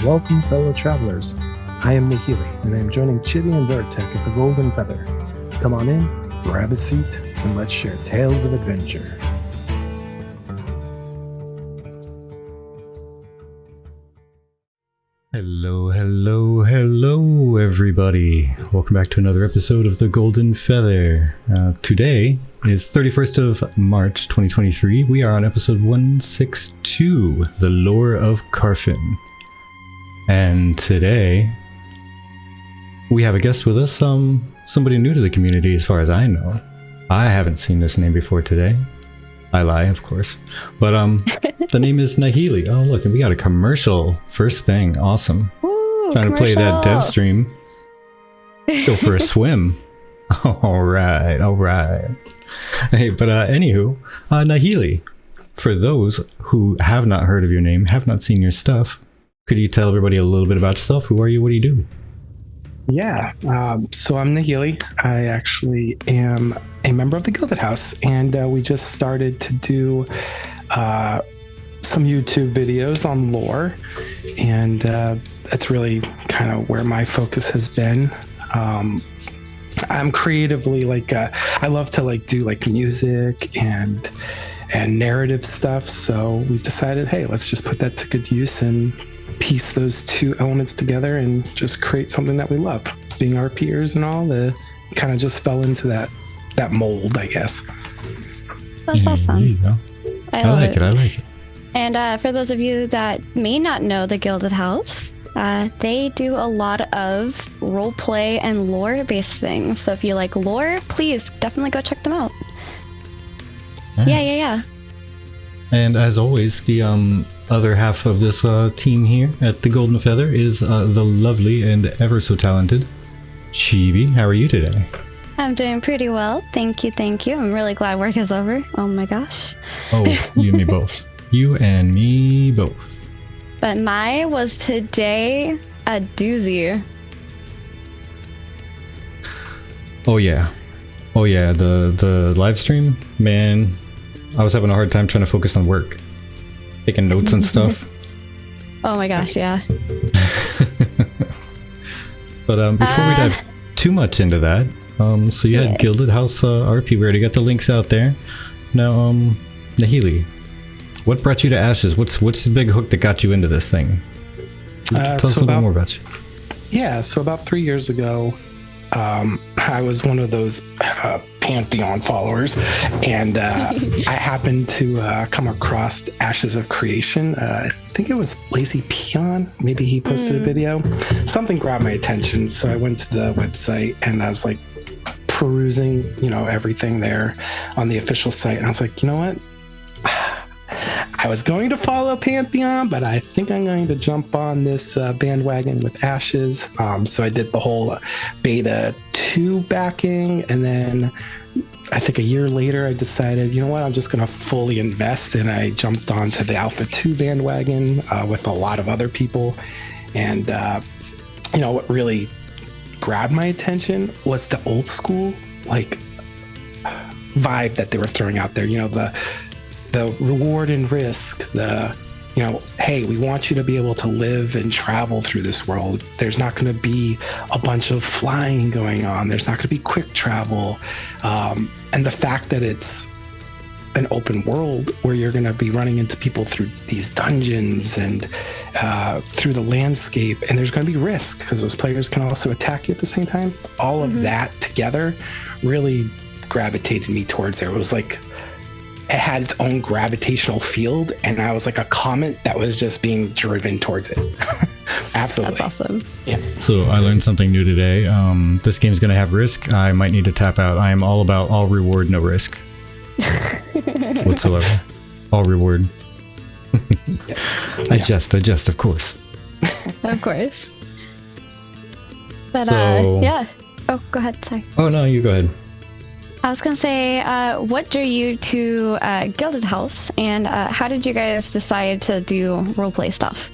welcome fellow travelers. I am Nahele, and I am joining Chibi and Vertek at the Golden Feather. Come on in, grab a seat, and let's share tales of adventure. Hello, everybody. Welcome back to another episode of the Golden Feather. Today is 31st of March, 2023. We are on episode 162, The Lore of Carphin. And today, we have a guest with us, somebody new to the community as far as I know. I haven't seen this name before today. I lie, of course. But the name is Nahele. Oh, look, and we got a commercial first thing. Awesome. Ooh, trying to play that dev stream. Go for a swim. All right. Hey, but anywho, Nahele, for those who have not heard of your name, have not seen your stuff, could you tell everybody a little bit about yourself? Who are you? What do you do? Yeah, so I'm Nahele. I actually am a member of the Gilded House, and we just started to do some YouTube videos on lore, and that's really kind of where my focus has been. I'm creatively I love to do music and narrative stuff, so we decided, hey, let's just put that to good use and piece those two elements together and just create something that we love. Being RPers and all, kind of just fell into that mold, I guess. That's awesome. There you go. I like it. And for those of you that may not know the Gilded House, they do a lot of role play and lore based things. So if you like lore, please definitely go check them out. Yeah. And as always, the other half of this team here at the Golden Feather is the lovely and ever so talented Chibi. How are you today? I'm doing pretty well. Thank you. I'm really glad work is over. Oh my gosh. Oh, you and me both. You and me both. But my was today a doozy. Oh yeah. The live stream, man. I was having a hard time trying to focus on work, taking notes and stuff. Oh my gosh, yeah. But before we dive too much into that, so you had Gilded House RP. We already got the links out there. Now, Nahele, what brought you to Ashes? What's the big hook that got you into this thing? Tell us a little bit more about you. Yeah, so about 3 years ago, I was one of those Pantheon followers, and I happened to come across Ashes of Creation. I think it was Lazy Peon. Maybe he posted a video. Something grabbed my attention, so I went to the website and I was perusing, everything there on the official site, and I was like, you know what? I was going to follow Pantheon, but I think I'm going to jump on this bandwagon with Ashes. So I did the whole beta 2 backing, and then I think a year later I decided, you know what, I'm just going to fully invest, and I jumped onto the Alpha 2 bandwagon with a lot of other people. And what really grabbed my attention was the old school vibe that they were throwing out there. The reward and risk, hey, we want you to be able to live and travel through this world. There's not going to be a bunch of flying going on. There's not going to be quick travel. And the fact that it's an open world where you're going to be running into people through these dungeons and through the landscape, and there's going to be risk because those players can also attack you at the same time. All of that together really gravitated me towards there. It was it had its own gravitational field, and I was like a comet that was just being driven towards it. Absolutely. That's awesome. Yeah. So I learned something new today. This game's going to have risk. I might need to tap out. I am all about all reward, no risk. Whatsoever. All reward. I jest, of course. Of course. But So- yeah. Oh, go ahead. Sorry. Oh, no, you go ahead. I was going to say, what drew you to Gilded House, and how did you guys decide to do roleplay stuff?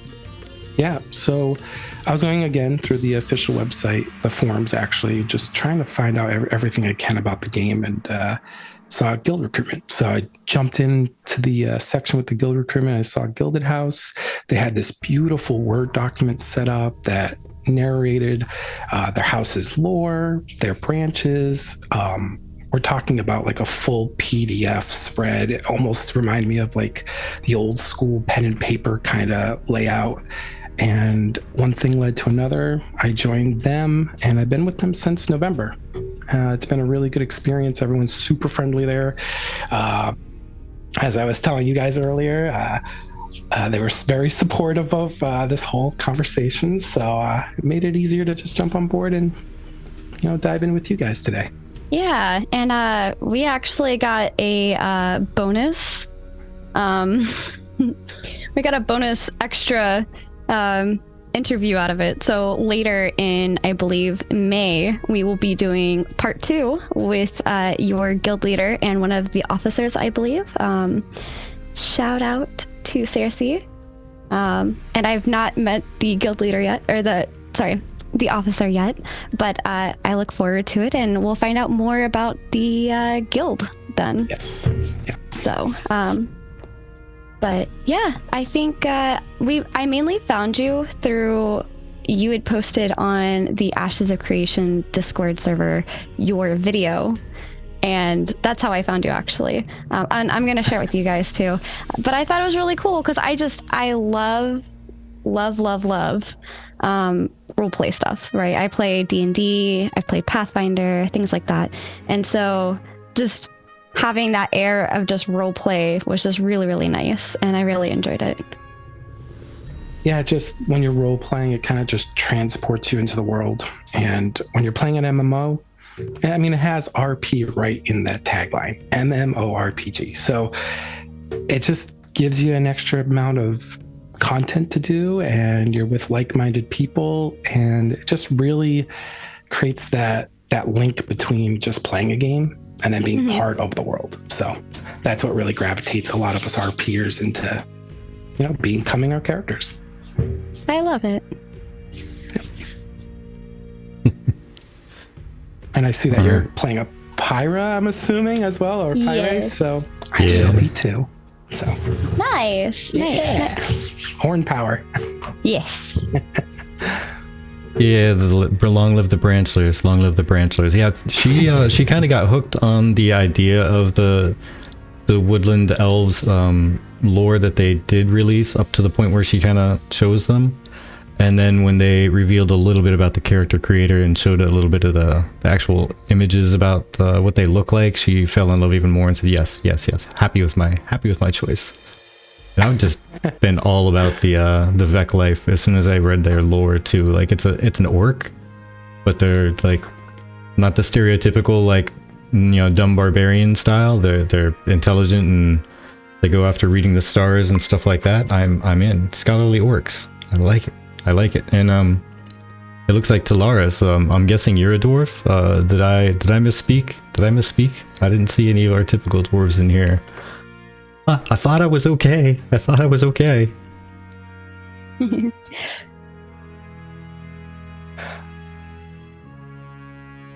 Yeah, so I was going again through the official website, the forums actually, just trying to find out everything I can about the game, and saw guild recruitment. So I jumped into the section with the guild recruitment. I saw Gilded House. They had this beautiful Word document set up that narrated their house's lore, their branches. We're talking about like a full PDF spread. It almost reminded me of like the old school pen and paper kind of layout. And one thing led to another. I joined them, and I've been with them since November. It's been a really good experience. Everyone's super friendly there. As I was telling you guys earlier, they were very supportive of this whole conversation. So it made it easier to just jump on board and, dive in with you guys today. Yeah, and we actually got a bonus. We got a bonus extra interview out of it. So later in, I believe, May, we will be doing part 2 with your guild leader and one of the officers, I believe. Shout out to Cersei. And I've not met the guild leader yet, or the officer yet, but I look forward to it, and we'll find out more about the guild then. Yes. Yeah. So, but yeah, I think I mainly found you through, you had posted on the Ashes of Creation Discord server your video, and that's how I found you actually. And I'm gonna share it with you guys too. But I thought it was really cool because I love role play stuff, right? I play D&D, I play Pathfinder, things like that, and so just having that air of just role play was just really, really nice, and I really enjoyed it. Yeah, just when you're role playing, it kind of just transports you into the world. And when you're playing an MMO, I mean, it has RP right in that tagline, MMORPG. So it just gives you an extra amount of content to do, and you're with like-minded people, and it just really creates that link between just playing a game and then being part of the world. So that's what really gravitates a lot of us RPers into, becoming our characters. I love it. And I see that you're playing a Pyra, I'm assuming, as well, or Pyre. Yes. So I shall be too. So Nice. horn power. Yes. Yeah, long live the branchlers, long live the branchlers. Yeah, she kind of got hooked on the idea of the woodland elves lore that they did release, up to the point where she kind of chose them. And then when they revealed a little bit about the character creator and showed a little bit of the actual images about what they look like, she fell in love even more and said, yes, happy with my choice. And I've just been all about the Vec life as soon as I read their lore too. Like it's an orc, but they're like not the stereotypical like dumb barbarian style. They're intelligent and they go after reading the stars and stuff like that. I'm in scholarly orcs. I like it. And it looks like Talaris. I'm guessing you're a dwarf. Did I misspeak? I didn't see any of our typical dwarves in here. I thought I was okay.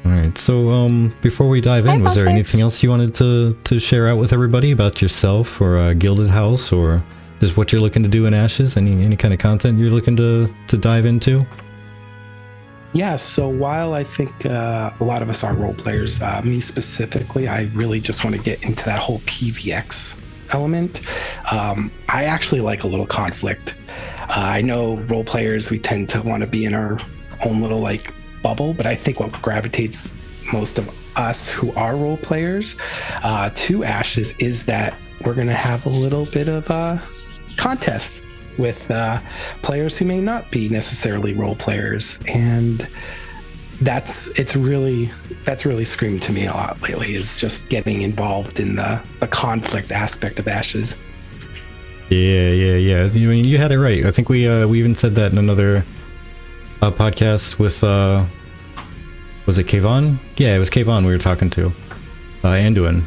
Alright, so before we dive in, was there anything else you wanted to share out with everybody about yourself or Gilded House, or just what you're looking to do in Ashes? Any kind of content you're looking to dive into? Yeah, so while I think a lot of us are role players, me specifically, I really just want to get into that whole PVX element. I actually like a little conflict. I know role players, we tend to want to be in our own little like bubble, but I think what gravitates most of us who are role players to Ashes is that we're going to have a little bit of a contest with players who may not be necessarily role players, and that's really screamed to me a lot lately, is just getting involved in the conflict aspect of Ashes. Yeah. I mean, you had it right. I think we even said that in another podcast with was it Kayvon? Yeah, it was Kayvon we were talking to. Anduin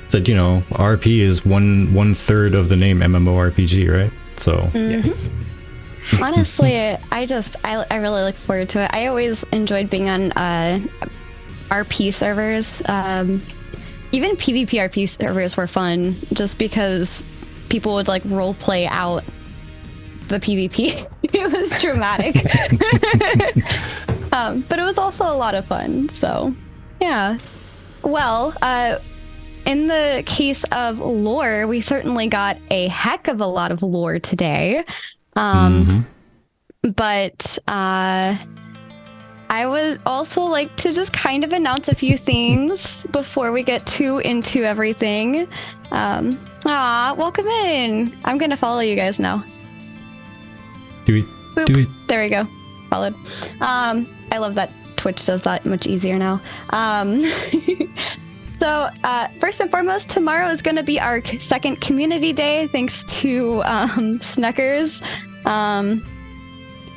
said, RP is one third of the name MMORPG, right? So Yes. Honestly, I really look forward to it. I always enjoyed being on RP servers. even PvPRP servers were fun just because people would like role play out the PvP. It was dramatic. But it was also a lot of fun. So yeah. Well, in the case of lore, we certainly got a heck of a lot of lore today. But I would also like to just kind of announce a few things before we get too into everything. Welcome in. I'm going to follow you guys now. Do it. Boop. Do it. There we go. Followed. I love that Twitch does that much easier now. So first and foremost, tomorrow is going to be our second community day, thanks to Snuckers.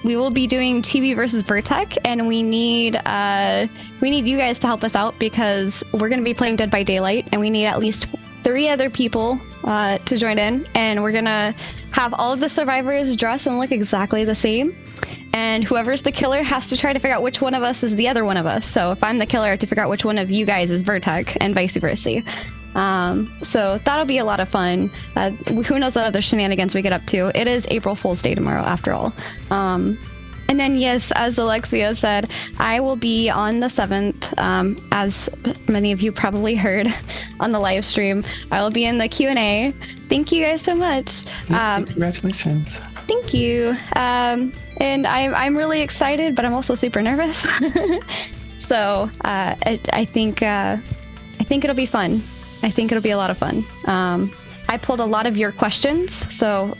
We will be doing Chibi versus Vertec, and we need you guys to help us out because we're going to be playing Dead by Daylight, and we need at least 3 other people to join in, and we're going to have all of the survivors dress and look exactly the same. And whoever's the killer has to try to figure out which one of us is the other one of us. So if I'm the killer, I have to figure out which one of you guys is Vertec, and vice versa. So that'll be a lot of fun. Who knows what other shenanigans we get up to. It is April Fool's Day tomorrow, after all. And then, yes, as Alexia said, I will be on the 7th, as many of you probably heard on the live stream. I will be in the Q&A. Thank you guys so much. Congratulations. Thank you. And I'm really excited, but I'm also super nervous. So I think it'll be fun. I think it'll be a lot of fun. I pulled a lot of your questions, so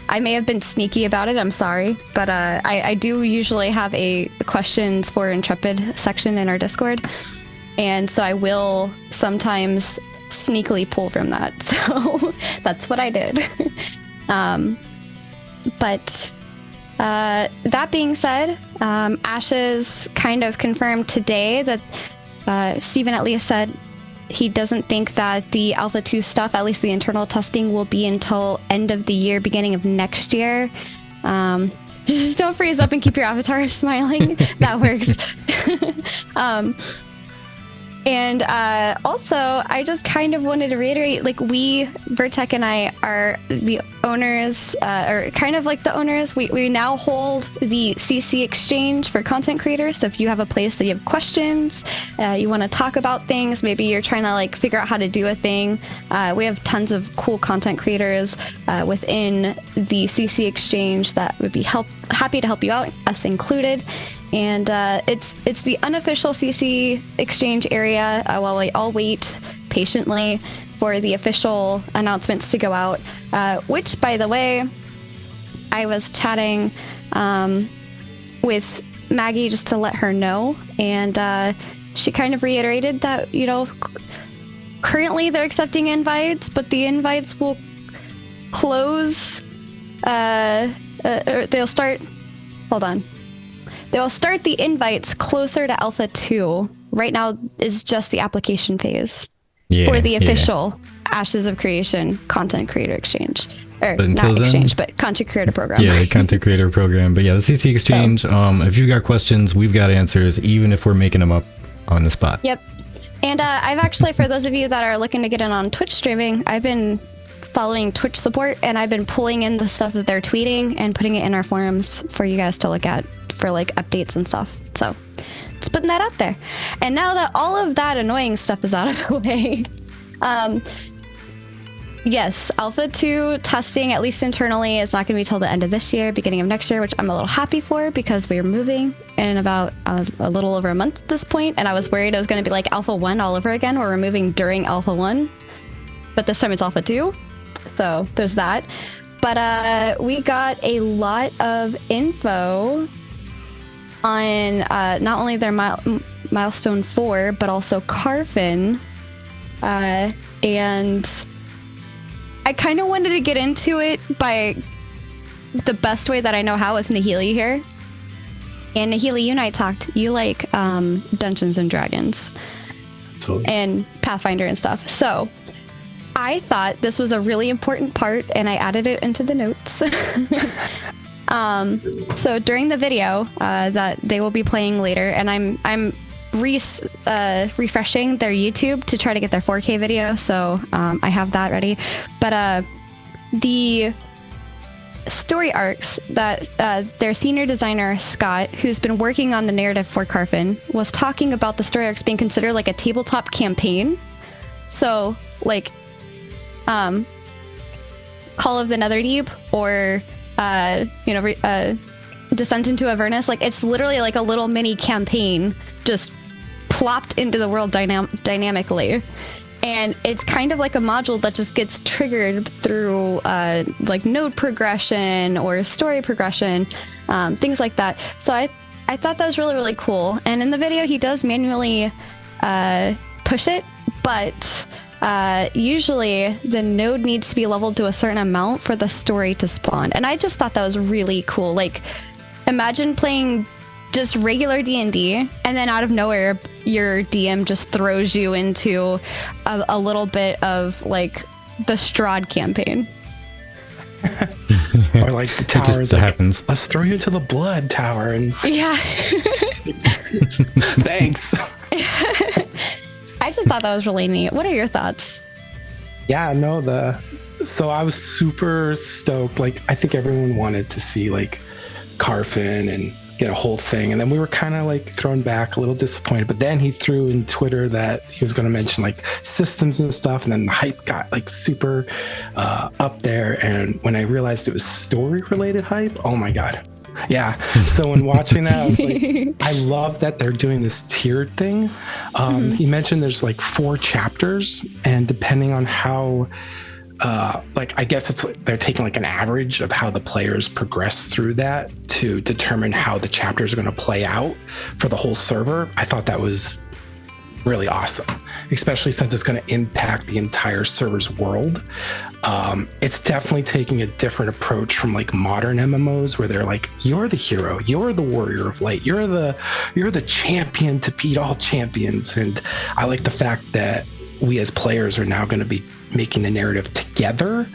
I may have been sneaky about it. I'm sorry, but I do usually have a questions for Intrepid section in our Discord, and so I will sometimes sneakily pull from that. So that's what I did. But that being said, Ashes kind of confirmed today that Steven at least said he doesn't think that the Alpha 2 stuff, at least the internal testing, will be until end of the year, beginning of next year. Just don't freeze up and keep your avatar smiling. That works. And also, I just kind of wanted to reiterate, like, we, Vertec and I, are the owners, or kind of like the owners. We now hold the CC exchange for content creators. So if you have a place that you have questions, you want to talk about things, maybe you're trying to like figure out how to do a thing, we have tons of cool content creators within the CC exchange that would be happy to help you out, us included. And it's the unofficial CC exchange area while we all wait patiently for the official announcements to go out, which, by the way, I was chatting with Maggie just to let her know, and she kind of reiterated that, you know, currently they're accepting invites, but the invites will close, or they'll start, hold on. They'll start the invites closer to Alpha 2. Right now is just the application phase for the official Ashes of Creation content creator exchange. Or not exchange, but content creator program. Yeah, content creator program. But yeah, the CC exchange, so, if you've got questions, we've got answers, even if we're making them up on the spot. Yep. And I've actually, for those of you that are looking to get in on Twitch streaming, I've been following Twitch support, and I've been pulling in the stuff that they're tweeting and putting it in our forums for you guys to look at for like updates and stuff. So just putting that out there. And now that all of that annoying stuff is out of the way, yes, Alpha 2 testing, at least internally, is not going to be till the end of this year, beginning of next year, which I'm a little happy for because we're moving in about a little over a month at this point, and I was worried it was going to be like Alpha 1 all over again, where we're moving during Alpha 1, but this time it's Alpha 2. So there's that. But we got a lot of info on not only their milestone 4, but also Carphin. And I kind of wanted to get into it by the best way that I know how with Nahele here. And Nahele, you and I talked. You like Dungeons and Dragons. Absolutely. And Pathfinder and stuff. So I thought this was a really important part, and I added it into the notes. So during the video that they will be playing later, and I'm refreshing their YouTube to try to get their 4K video, so I have that ready. But the story arcs that their senior designer Scott, who's been working on the narrative for Carphin, was talking about the story arcs being considered like a tabletop campaign. So like Call of the Netherdeep or Descent into Avernus, like it's literally like a little mini campaign just plopped into the world dynamically. And it's kind of like a module that just gets triggered through like node progression or story progression, things like that. So I thought that was really, really cool. And in the video, he does manually push it, but usually the node needs to be leveled to a certain amount for the story to spawn. And I just thought that was really cool. Like, imagine playing just regular D&D, and then out of nowhere, your DM just throws you into a little bit of like the Strahd campaign. Or like the tower is like, happens. Let's throw you to the blood tower, and yeah. Thanks. I just thought that was really neat. What are your thoughts? Yeah, no, so I was super stoked. Like, I think everyone wanted to see like Carphin and get a whole thing, and then we were kind of like thrown back, a little disappointed. But then he threw in Twitter that he was going to mention like systems and stuff, and then the hype got like super up there. And when I realized it was story related hype, oh my god. Yeah. So when watching that, I was like, I love that they're doing this tiered thing. He mentioned there's like 4 chapters, and depending on how like, I guess they're taking like an average of how the players progress through that to determine how the chapters are going to play out for the whole server. I thought that was really awesome, especially since it's going to impact the entire server's world. It's definitely taking a different approach from like modern MMOs, where they're like, you're the hero, you're the warrior of light, you're the champion to beat all champions. And I like the fact that we as players are now going to be making the narrative together,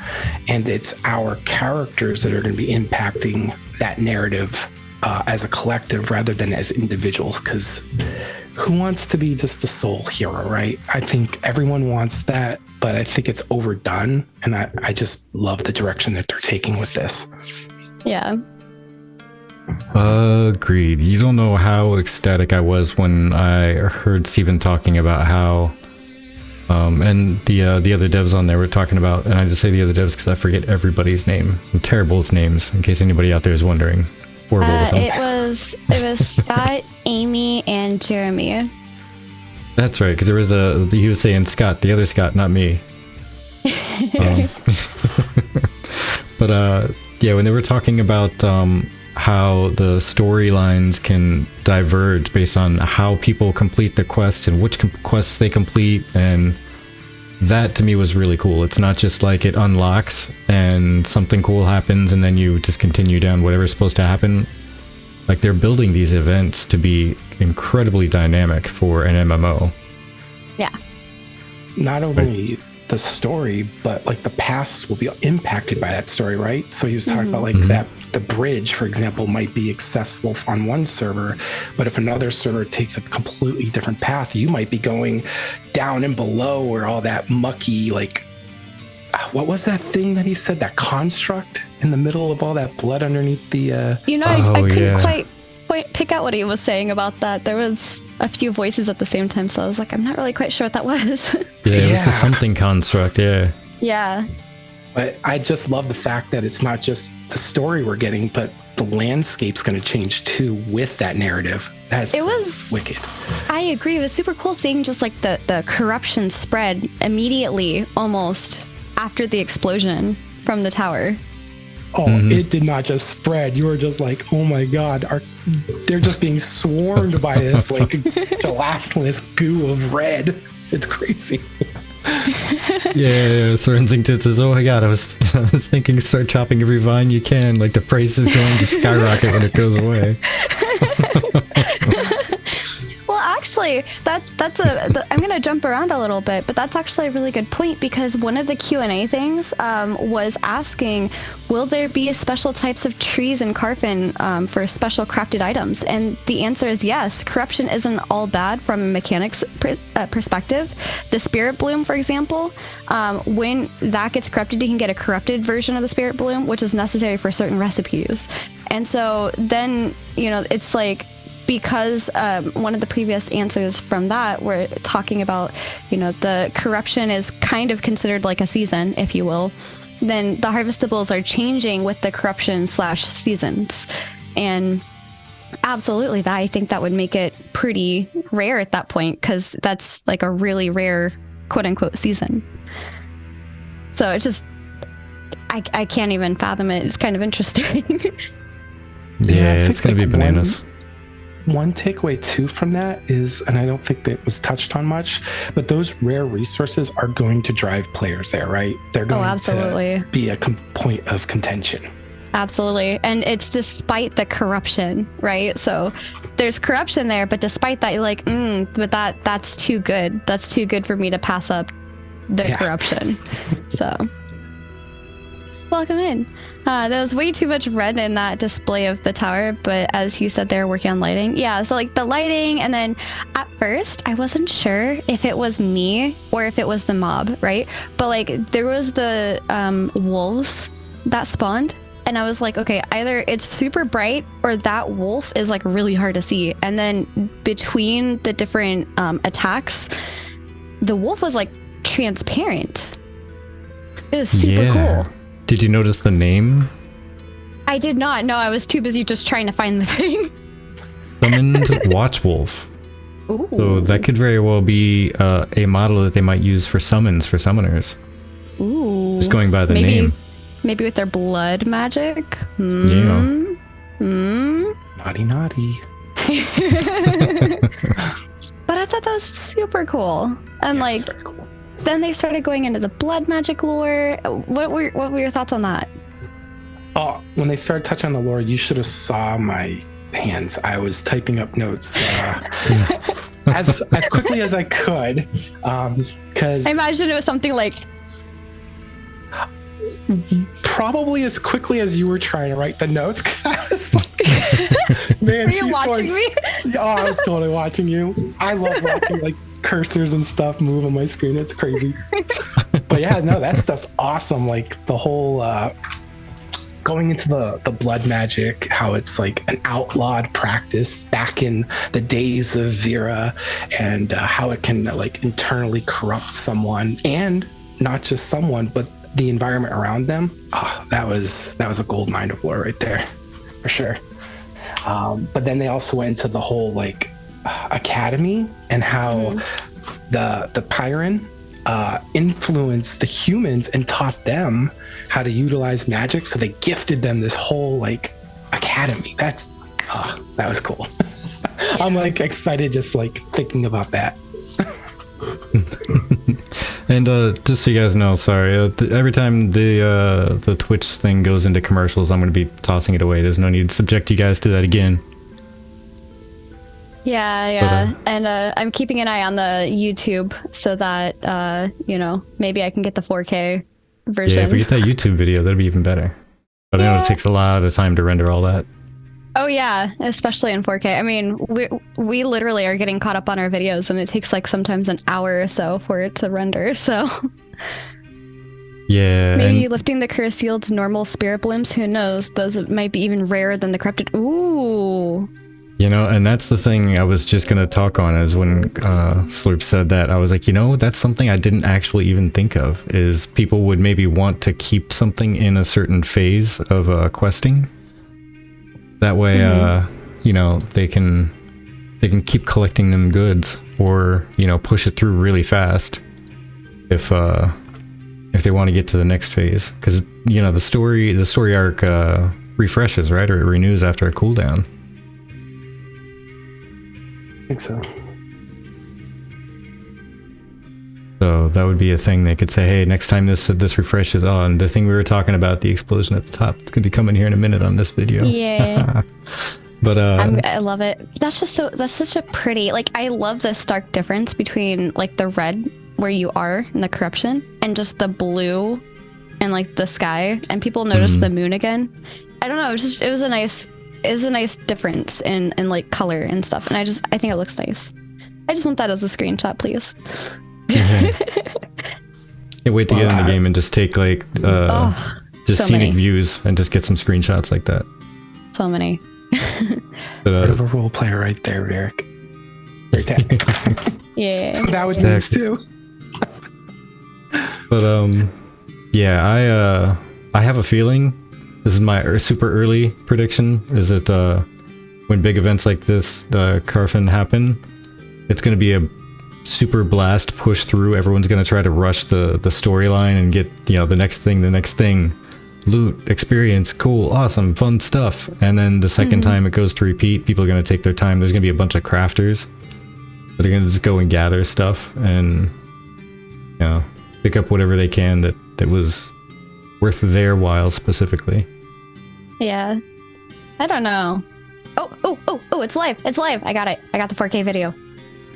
and it's our characters that are going to be impacting that narrative as a collective rather than as individuals. Because who wants to be just the sole hero, right? I think everyone wants that, but I think it's overdone, and I just love the direction that they're taking with this. Yeah. Agreed. You don't know how ecstatic I was when I heard Steven talking about how and the other devs on there were talking about, and I just say the other devs because I forget everybody's name. I'm terrible with names, in case anybody out there is wondering. Horrible with them. It was Scott, Amy, and Jeremy. That's right, because there was he was saying Scott, the other Scott, not me. But yeah, when they were talking about how the storylines can diverge based on how people complete the quest and which quests they complete, and that to me was really cool. It's not just like it unlocks and something cool happens and then you just continue down whatever's supposed to happen. Like, they're building these events to be incredibly dynamic for an MMO. Yeah. Not only the story, but like the paths will be impacted by that story, right? So he was talking about like that the bridge, for example, might be accessible on one server, but if another server takes a completely different path, you might be going down and below, or all that mucky, like, what was that thing that he said, that construct in the middle of all that blood underneath the I couldn't quite pick out what he was saying about that. There was a few voices at the same time, so I was like, I'm not really quite sure what that was. Yeah, it was the something construct. Yeah. But I just love the fact that it's not just the story we're getting, but the landscape's going to change too with that narrative. It was wicked. I agree. It was super cool seeing just like the corruption spread immediately, almost after the explosion from the tower. Oh, it did not just spread. You were just like, oh my god, they're just being swarmed by this like gelatinous goo of red. It's crazy. Yeah, Sorensington says, oh my god, I was thinking start chopping every vine you can, like the price is going to skyrocket when it goes away. Well, actually I'm gonna jump around a little bit, but that's actually a really good point, because one of the Q&A things was asking, will there be special types of trees in Carphin for special crafted items? And the answer is yes. Corruption isn't all bad from a mechanics perspective. The Spirit Bloom, for example, when that gets corrupted, you can get a corrupted version of the Spirit Bloom, which is necessary for certain recipes. And so then, it's like, because one of the previous answers from that were talking about, the corruption is kind of considered like a season, if you will, then the harvestables are changing with the corruption / seasons. And absolutely, I think that would make it pretty rare at that point, because that's like a really rare quote unquote season. So it's just, I can't even fathom it. It's kind of interesting. Yeah, it's going to be bananas. One takeaway too from that is, and I don't think that was touched on much, but those rare resources are going to drive players there, right? They're going to be a point of contention. Absolutely. And it's despite the corruption, right? So there's corruption there, but despite that, you're like, but that's too good. That's too good for me to pass up the corruption. So welcome in. There was way too much red in that display of the tower, but as you said, they're working on lighting. Yeah, so like the lighting, and then at first I wasn't sure if it was me or if it was the mob, right? But like there was the wolves that spawned, and I was like, okay, either it's super bright or that wolf is like really hard to see. And then between the different attacks, the wolf was like transparent. It was super cool. Did you notice the name? I did not. No, I was too busy just trying to find the thing. Summoned Watchwolf. Ooh. So that could very well be a model that they might use for summons for summoners. Ooh. Just going by the name. Maybe with their blood magic. Yeah. Naughty, naughty. But I thought that was super cool. And cool. Then they started going into the blood magic lore. What were your thoughts on that? Oh, when they started touching on the lore, you should have saw my hands. I was typing up notes as quickly as I could, because I imagine it was something like probably as quickly as you were trying to write the notes. Because I was like, man, were you watching me? Oh, I was totally watching you. I love watching like cursors and stuff move on my screen. It's crazy. But yeah, no, that stuff's awesome. Like the whole going into the blood magic, how it's like an outlawed practice back in the days of Vera, and how it can like internally corrupt someone, and not just someone, but the environment around them. Oh, that was a gold mine of lore right there, for sure. But then they also went into the whole like academy, and how the Pyren influenced the humans and taught them how to utilize magic. So they gifted them this whole like academy. That was cool. Yeah. I'm like excited just like thinking about that. And just so you guys know, sorry, every time the Twitch thing goes into commercials, I'm going to be tossing it away. There's no need to subject you guys to that again. Yeah. And I'm keeping an eye on the YouTube so that, maybe I can get the 4K version. Yeah, if we get that YouTube video, that'd be even better. But I know it takes a lot of time to render all that. Oh yeah, especially in 4K. I mean, we literally are getting caught up on our videos, and it takes like sometimes an hour or so for it to render, so... Yeah. Maybe lifting the curse yields normal spirit blooms, who knows? Those might be even rarer than the corrupted. Ooh! You know, and that's the thing I was just going to talk on, is when Slurp said that, I was like, that's something I didn't actually even think of, is people would maybe want to keep something in a certain phase of questing. That way, they can keep collecting them goods, or, push it through really fast if they want to get to the next phase. Because, the story arc refreshes, right? Or it renews after a cooldown. I think so. So that would be a thing they could say, hey, next time this refreshes on, the thing we were talking about, the explosion at the top, it's going to be coming here in a minute on this video. Yeah. But I love it. That's such a pretty, like, I love the stark difference between like the red where you are in the corruption and just the blue and like the sky, and people notice the moon again. I don't know, it was a nice difference in like color and stuff, and I think it looks nice. I just want that as a screenshot, please. Can't wait to get in the game and just take like just scenic views and just get some screenshots like that. So many. Bit of a role player right there, Eric. Very technical. Yeah. That would nice too. But yeah, I have a feeling, this is my super early prediction, is that when big events like this Carphin happen, it's going to be a super blast push through. Everyone's going to try to rush the storyline and get, you know, the next thing, loot, experience, cool, awesome, fun stuff. And then the second time it goes to repeat, people are going to take their time. There's going to be a bunch of crafters that are going to just go and gather stuff and, you know, pick up whatever they can that was worth their while specifically. Yeah. I don't know. Oh, it's live. It's live. I got it. I got the 4K video.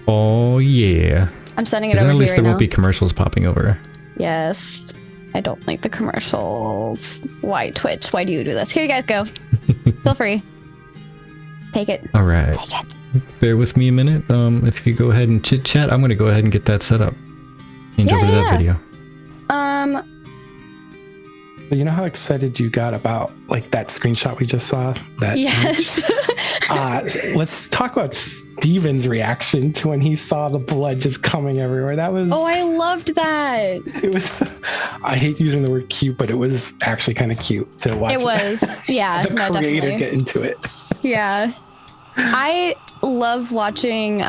Oh, yeah. I'm sending it over to you right now. At least there won't be commercials popping over. Yes. I don't like the commercials. Why, Twitch? Why do you do this? Here you guys go. Feel free. Take it. All right. Take it. Bear with me a minute. If you could go ahead and chit chat, I'm going to go ahead and get that set up. Change over to that video. You know how excited you got about like that screenshot we just saw? That yes. Let's talk about Steven's reaction to when he saw the blood just coming everywhere. That was... Oh, I loved that. It was... I hate using the word cute, but it was actually kind of cute to watch. It was. Yeah. The creator definitely get into it. Yeah. I love watching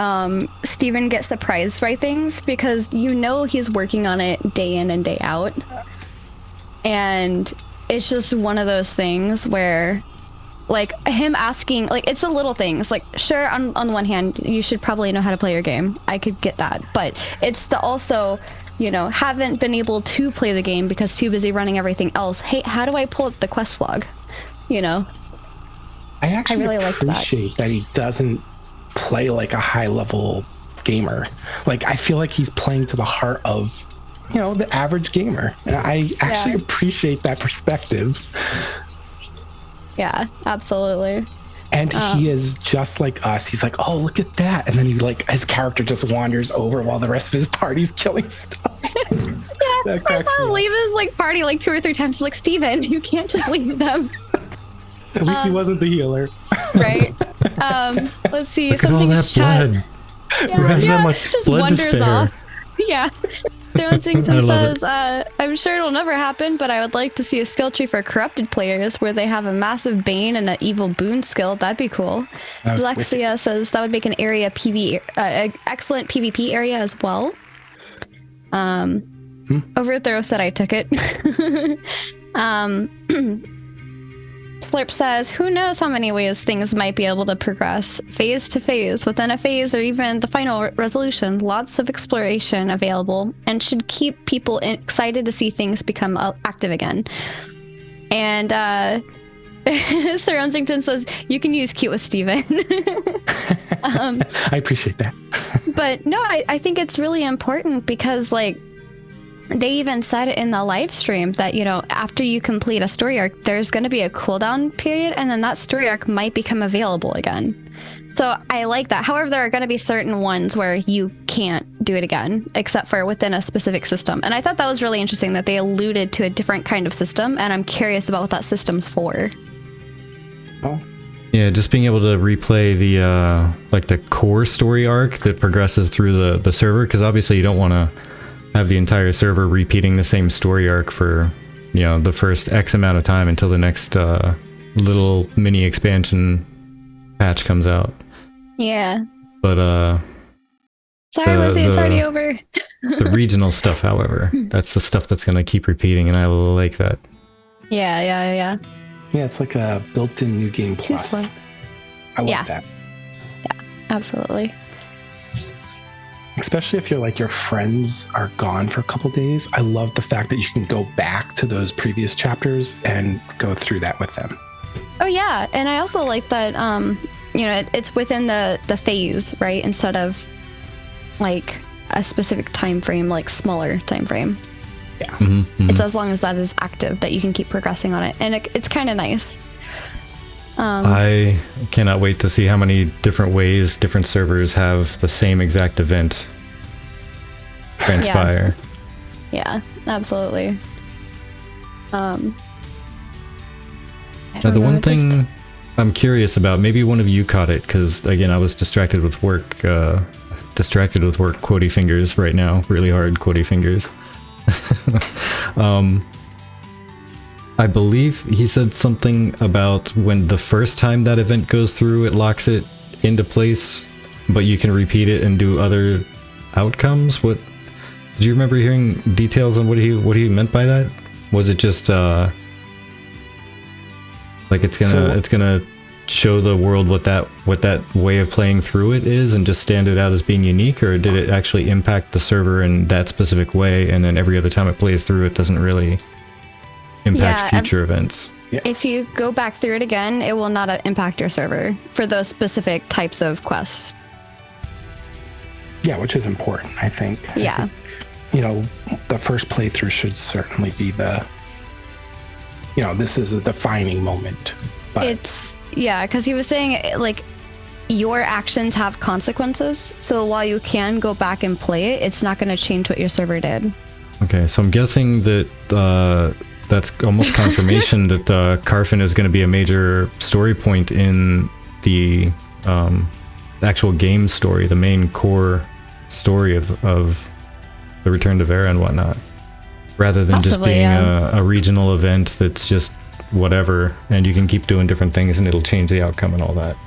Steven get surprised by things because you know he's working on it day in and day out. And it's just one of those things where, like, him asking, like, it's the little things. Like, sure, on the one hand, you should probably know how to play your game. I could get that. But it's the also, you know, haven't been able to play the game because too busy running everything else. Hey, how do I pull up the quest log? You know? I actually really appreciate that he doesn't play like a high-level gamer. Like, I feel like he's playing to the heart of, you know, the average gamer. And I actually appreciate that perspective. Yeah, absolutely. And he is just like us. He's like, oh, look at that. And then he, like, his character just wanders over while the rest of his party's killing stuff. Yeah, I saw him leave his, like, party like 2 or 3 times. Like, Steven, you can't just leave them. At least he wasn't the healer. Right. Let's see. Look at all that blood. Yeah, Who has that much just blood to wanders spare? off. Yeah. Darren Singleton says, I'm sure it'll never happen, but I would like to see a skill tree for corrupted players where they have a massive bane and an evil boon skill. That'd be cool. Zalexia says that would make an area excellent PvP area as well. Overthrow said I took it. Slurp says, who knows how many ways things might be able to progress, phase to phase, within a phase, or even the final resolution. Lots of exploration available, and should keep people excited to see things become active again. And Sir Unsington says, you can use cute with Steven. I appreciate that. But no, I think it's really important because, like, they even said it in the live stream that, you know, after you complete a story arc, there's going to be a cooldown period, and then that story arc might become available again. So I like that. However, there are going to be certain ones where you can't do it again, except for within a specific system. And I thought that was really interesting that they alluded to a different kind of system, and I'm curious about what that system's for. Oh. Yeah, just being able to replay the like the core story arc that progresses through the server, because obviously you don't want to have the entire server repeating the same story arc for, you know, the first X amount of time until the next little mini expansion patch comes out. Yeah. But sorry, Lizzie, it's already over. The regional stuff, however, that's the stuff that's going to keep repeating, and I like that. Yeah. Yeah, it's like a built-in new game plus. I like that. Yeah, absolutely. Especially if you're like your friends are gone for a couple days. I love the fact that you can go back to those previous chapters and go through that with them. Oh yeah, and I also like that. It's within the phase, right? Instead of like a specific time frame, like smaller time frame. Yeah. It's as long as that is active that you can keep progressing on it, and it's kind of nice. I cannot wait to see how many different ways different servers have the same exact event transpire. Yeah, absolutely. Now, the one thing I'm curious about, maybe one of you caught it, because again, I was distracted with work. Quotey fingers right now, really hard quotey fingers. I believe he said something about when the first time that event goes through, it locks it into place, but you can repeat it and do other outcomes. What did you remember hearing details on what he meant by that? Was it just like it's gonna show the world what that way of playing through it is and just stand it out as being unique, or did it actually impact the server in that specific way, and then every other time it plays through, it doesn't really impact future events? If you go back through it again, it will not impact your server for those specific types of quests. Yeah, which is important, I think. Yeah. The first playthrough should certainly be this is a defining moment. But because he was saying, like, your actions have consequences. So while you can go back and play it, it's not going to change what your server did. Okay, so I'm guessing that that's almost confirmation that Carphin is going to be a major story point in the actual game story, the main core story of the Return to Vera and whatnot, rather than just being a regional event that's just whatever, and you can keep doing different things and it'll change the outcome and all that.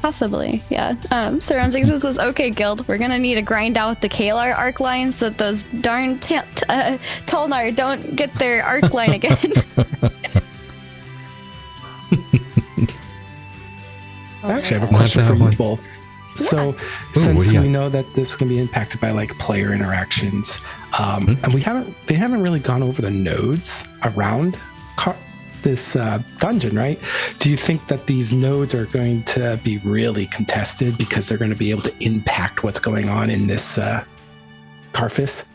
Possibly, yeah. Surrounding says, okay, Guild, we're gonna need to grind out the Kalar arc line so that those darn Tolnar don't get their arc line again. I actually have a question for you both. So, since we know that this is going to be impacted by like player interactions, and they haven't really gone over the nodes around this dungeon, right? Do you think that these nodes are going to be really contested because they're going to be able to impact what's going on in this Carphis?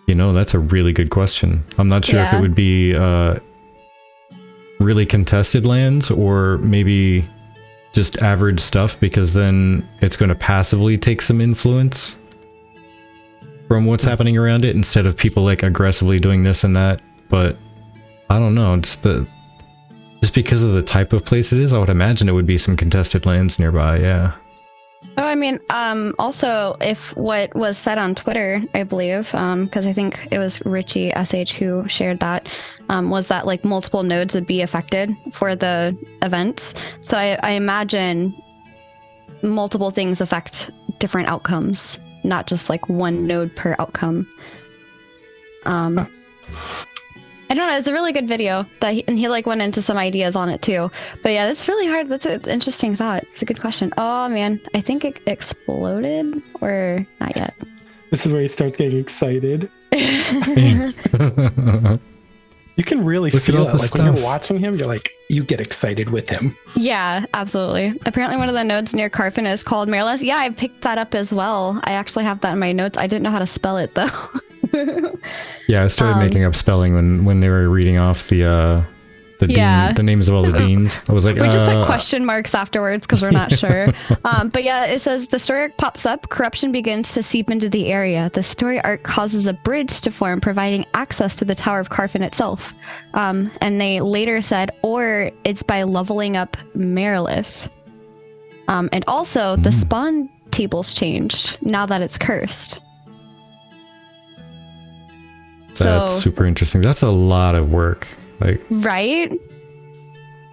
That's a really good question. I'm not sure if it would be really contested lands or maybe just average stuff, because then it's going to passively take some influence from what's happening around it instead of people like aggressively doing this and that. But I don't know, just because of the type of place it is, I would imagine it would be some contested lands nearby. Yeah. Oh, I mean, also, if what was said on Twitter, I believe, because I think it was Richie SH who shared that, was that like multiple nodes would be affected for the events. So I imagine multiple things affect different outcomes, not just like one node per outcome. I don't know. It's a really good video and he like went into some ideas on it too. But yeah, that's really hard. That's an interesting thought. It's a good question. Oh man, I think it exploded or not yet. This is where he starts getting excited. You can really feel it. Like when you're watching him, you're like, you get excited with him. Yeah, absolutely. Apparently one of the nodes near Carphin is called Mireless. Yeah, I picked that up as well. I actually have that in my notes. I didn't know how to spell it though. Yeah, I started making up spelling when they were reading off the names of all the deans. I was like, we just put question marks afterwards because we're not sure. But yeah, it says the story arc pops up. Corruption begins to seep into the area. The story arc causes a bridge to form, providing access to the Tower of Carphin itself. And they later said, or it's by leveling up Merilith. And also, the spawn table's changed now that it's cursed. That's super interesting. That's a lot of work. Like, right?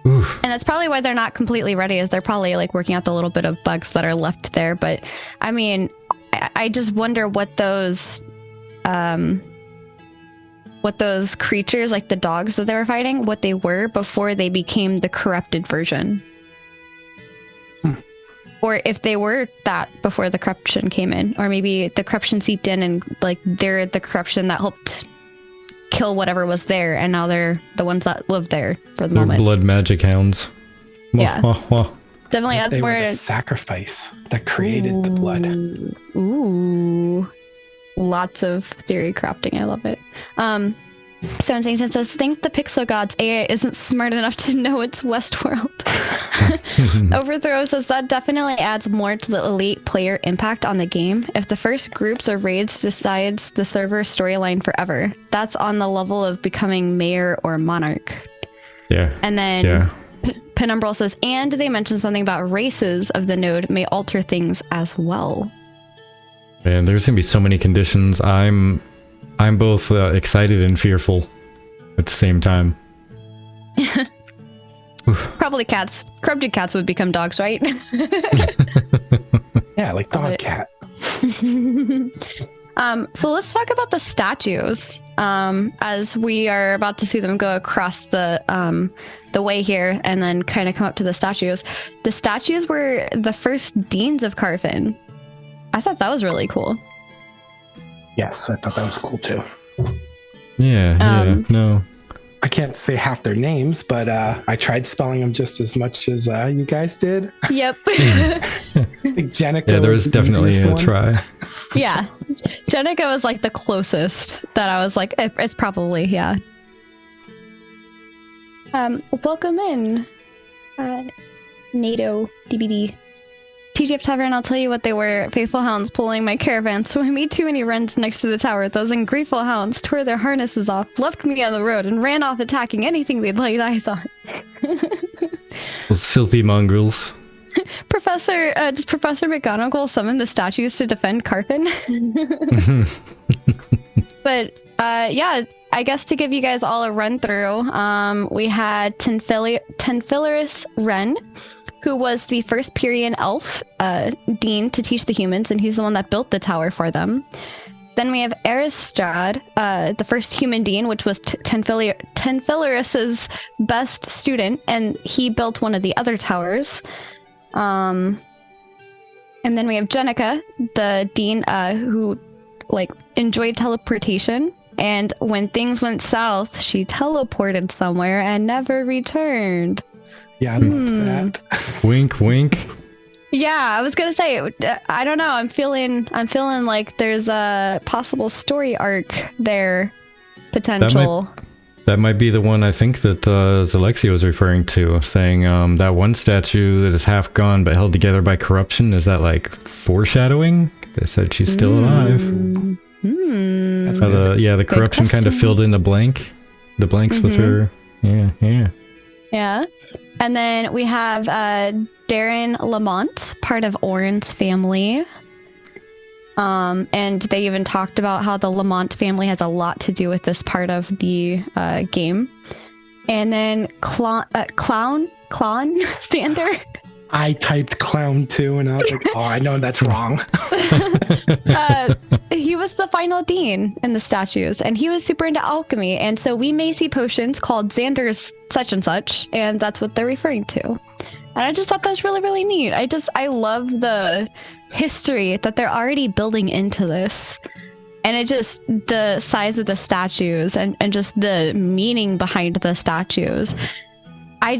Oof. And that's probably why they're not completely ready, is they're probably like working out the little bit of bugs that are left there. But I mean, I just wonder what those creatures, like the dogs that they were fighting, what they were before they became the corrupted version. Or if they were that before the corruption came in, or maybe the corruption seeped in and like they're the corruption that helped kill whatever was there, and now they're the ones that live there for the They're moment. blood magic hounds. Yeah. Definitely adds They more. were the sacrifice that created the blood. Ooh. Lots of theory crafting. I love it. Stone Sanctum says, think the Pixel Gods AI isn't smart enough to know it's Westworld. Overthrow says that definitely adds more to the elite player impact on the game. If the first groups or raids decides the server storyline forever, that's on the level of becoming mayor or monarch. Yeah. And then Penumbral says, and they mentioned something about races of the node may alter things as well. And there's gonna be so many conditions. I'm both excited and fearful at the same time. Probably cats. Corrupted cats would become dogs, right? Yeah, like dog cat. So let's talk about the statues. As we are about to see them go across the way here and then kind of come up to the statues. The statues were the first deans of Carphin. I thought that was really cool. Yes, I thought that was cool too. No. I can't say half their names, but I tried spelling them just as much as you guys did. Yep. I think Jenica Yeah, there was the definitely easiest a one. try. Yeah. Jenica was like the closest that I was like, it's probably, yeah. Welcome in, NATO DBD. TGF Tavern, I'll tell you what they were. Faithful hounds pulling my caravan, so I made too many runs next to the tower. Those ungrateful hounds tore their harnesses off, left me on the road, and ran off attacking anything they'd laid eyes on. Those filthy mongrels. Does Professor McGonagall summon the statues to defend Carphin? But yeah, I guess to give you guys all a run through, we had Tenfilorus Wren, who was the first Pyrian elf dean to teach the humans, and he's the one that built the tower for them. Then we have Aristrad, the first human dean, which was Tenfilorus's best student, and he built one of the other towers. And then we have Jenica, the dean, who like enjoyed teleportation, and when things went south, she teleported somewhere and never returned. Yeah, I love that. Wink, wink. Yeah, I was gonna say, I don't know. I'm feeling like there's a possible story arc there, potential. That might be the one I think that Zelexia was referring to, saying that one statue that is half gone but held together by corruption. Is that like foreshadowing? They said she's still alive. That's So good. the corruption kind of filled in the blanks with her. Yeah. And then we have Darren Lamont, part of Oren's family. And they even talked about how the Lamont family has a lot to do with this part of the game. And then Clown Sander. I typed clown too, and I was like, oh, I know that's wrong. He was the final dean in the statues, and he was super into alchemy. And so we may see potions called Xander's such and such, and that's what they're referring to. And I just thought that was really, really neat. I love the history that they're already building into this. And it just, the size of the statues and just the meaning behind the statues. I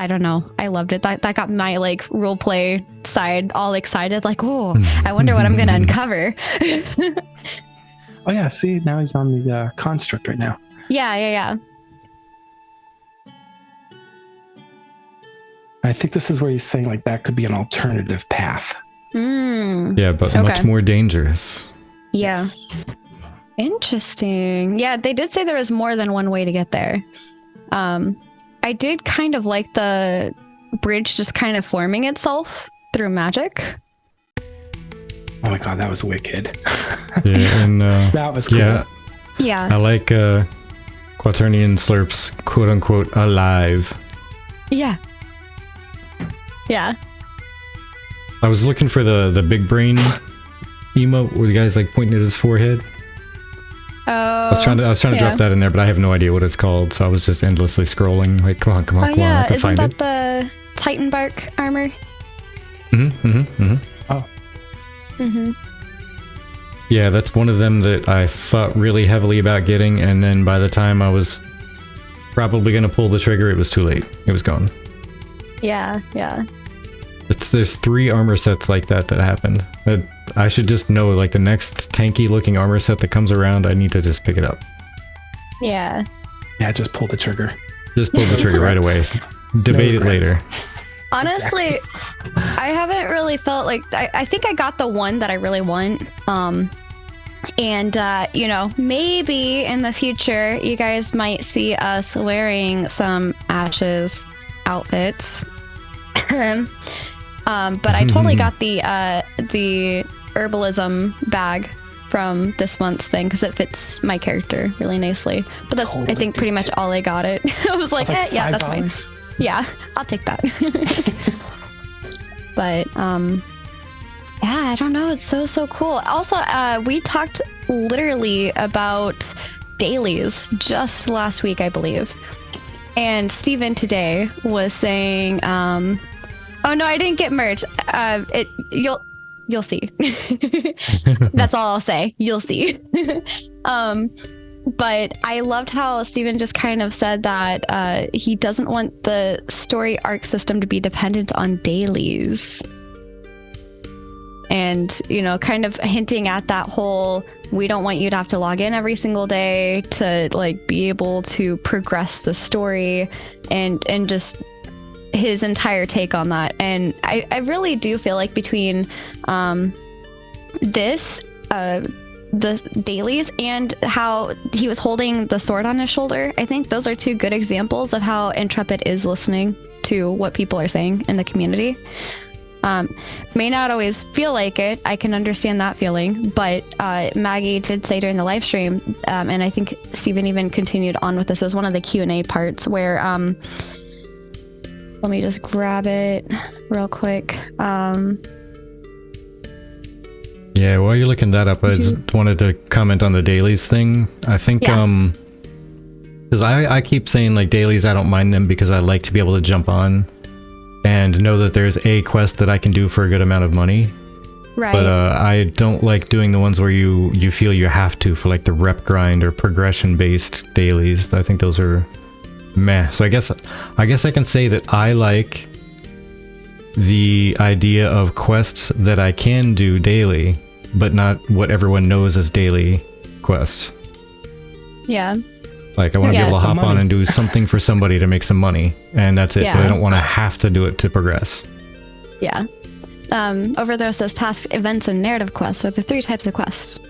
don't know. I loved it. That got my like role play side all excited. Like, oh, I wonder what I'm going to uncover. Oh yeah, see, now he's on the construct right now. Yeah. I think this is where he's saying like that could be an alternative path. Yeah, but Okay. much more dangerous. Yeah. Yes. Interesting. Yeah, they did say there was more than one way to get there. I did kind of like the bridge just kind of forming itself through magic. Oh my god, that was wicked. Yeah, and That was cool. yeah, Yeah. I like Quaternion Slurp's quote unquote alive. Yeah. I was looking for the big brain emote where the guy's like pointing at his forehead. Oh. I was trying to drop that in there, but I have no idea what it's called, so I was just endlessly scrolling. Like, come on, I can Isn't find that it. the Titan bark armor? Oh, Yeah, that's one of them that I thought really heavily about getting, and then by the time I was probably going to pull the trigger, it was too late. It was gone. Yeah. There's 3 armor sets like that happened. I should just know, like, the next tanky looking armor set that comes around, I need to just pick it up. Yeah. Yeah, just pull the trigger. Just pull the trigger right away. Debate it later. Honestly, I haven't really felt like... I think I got the one that I really want. And, maybe in the future, you guys might see us wearing some Ashes outfits. But I totally got the herbalism bag from this month's thing because it fits my character really nicely. But that's, totally. I think, pretty much all I got it. I was like, yeah, that's fine. Yeah, I'll take that. But, yeah, I don't know. It's so cool. Also, we talked literally about dailies just last week, I believe. And Steven today was saying, oh no, I didn't get merch. You'll see. That's all I'll say. You'll see. But I loved how Steven just kind of said that he doesn't want the story arc system to be dependent on dailies. And, kind of hinting at that whole, we don't want you to have to log in every single day to, like, be able to progress the story and just his entire take on that. And I really do feel like between this, the dailies, and how he was holding the sword on his shoulder, I think those are 2 good examples of how Intrepid is listening to what people are saying in the community. May not always feel like it. I can understand that feeling, but Maggie did say during the live stream, and I think Steven even continued on with this. It was one of the Q&A parts where, let me just grab it real quick. Yeah, while you're looking that up, I just wanted to comment on the dailies thing. I think, because I keep saying, like, dailies, I don't mind them because I like to be able to jump on and know that there's a quest that I can do for a good amount of money. Right. But I don't like doing the ones where you feel you have to for, like, the rep grind or progression-based dailies. I think those are meh. So I guess I can say that I like the idea of quests that I can do daily, but not what everyone knows as daily quests. Yeah. Like, I want to be able to hop on and do something for somebody to make some money, and that's it. Yeah. But I don't want to have to do it to progress. Yeah. Over there says tasks, events, and narrative quests are the 3 types of quests.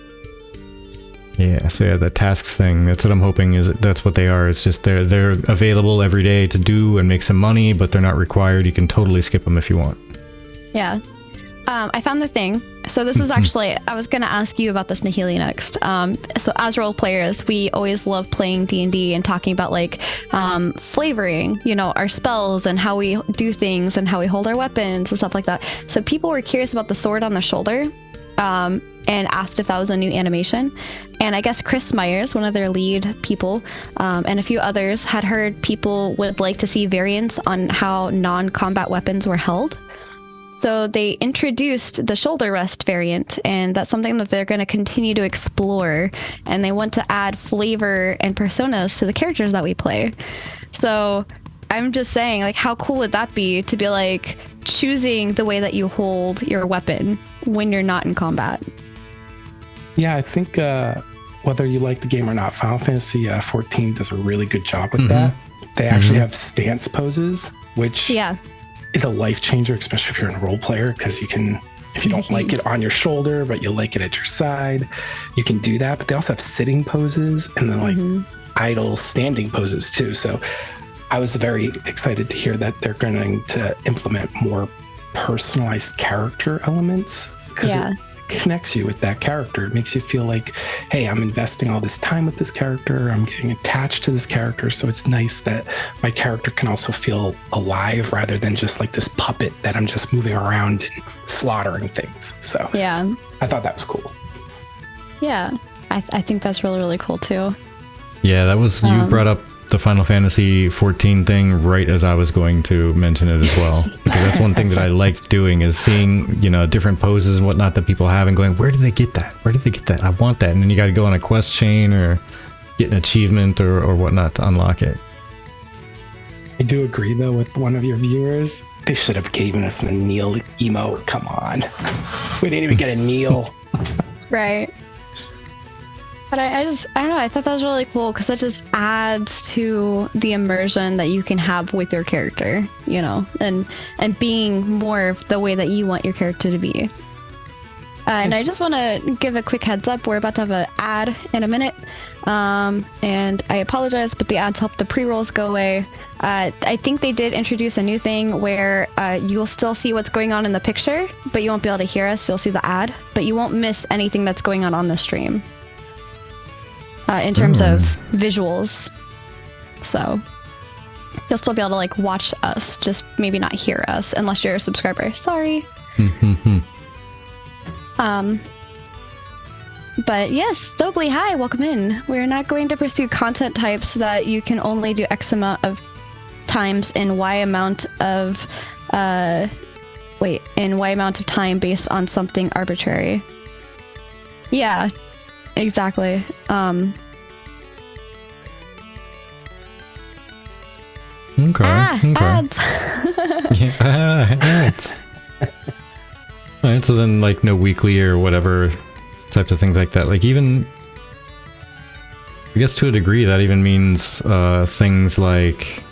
Yeah, so yeah, the tasks thing, that's what I'm hoping is that's what they are. It's just they're available every day to do and make some money, but they're not required. You can totally skip them if you want. Yeah. I found the thing. So this is actually, I was going to ask you about this, Nahele, next. So as role players, we always love playing D&D and talking about, like, flavoring, our spells and how we do things and how we hold our weapons and stuff like that. So people were curious about the sword on the shoulder. And asked if that was a new animation. And I guess Chris Myers, one of their lead people, and a few others had heard people would like to see variants on how non-combat weapons were held. So they introduced the shoulder rest variant, and that's something that they're going to continue to explore. And they want to add flavor and personas to the characters that we play. So I'm just saying, like, how cool would that be to be, like, choosing the way that you hold your weapon when you're not in combat? Yeah, I think whether you like the game or not, Final Fantasy XIV does a really good job with that. They actually have stance poses, which is a life changer, especially if you're a role player, because you can, if you don't like it on your shoulder, but you like it at your side, you can do that. But they also have sitting poses and then like idle standing poses too. So I was very excited to hear that they're going to implement more personalized character elements, because it connects you with that character. It makes you feel like, hey, I'm investing all this time with this character. I'm getting attached to this character. So it's nice that my character can also feel alive rather than just like this puppet that I'm just moving around and slaughtering things. So I thought that was cool. Yeah, I think that's really, really cool too. Yeah, that was, you brought up the Final Fantasy 14 thing right as I was going to mention it as well, because that's one thing that I liked doing, is seeing, you know, different poses and whatnot that people have and going, where did they get that? Where did they get that? I want that. And then you got to go on a quest chain or get an achievement or whatnot to unlock it. I do agree though with one of your viewers. They should have given us a Neil emote. Come on. We didn't even get a Neil. Right. But I don't know, I thought that was really cool because that just adds to the immersion that you can have with your character, you know, and being more of the way that you want your character to be. And I just want to give a quick heads up. We're about to have an ad in a minute. And I apologize, but the ads help the pre-rolls go away. I think they did introduce a new thing where you'll still see what's going on in the picture, but you won't be able to hear us. You'll see the ad, but you won't miss anything that's going on the stream. In terms of visuals. So you'll still be able to like watch us, just maybe not hear us unless you're a subscriber. Sorry. But yes, Thobly, hi, welcome in. We're not going to pursue content types that you can only do X amount of times in Y amount of time based on something arbitrary. Yeah. Exactly. Okay. Ads. Yeah, ads. Alright, so then like no weekly or whatever types of things like that. Like even, I guess to a degree that even means things like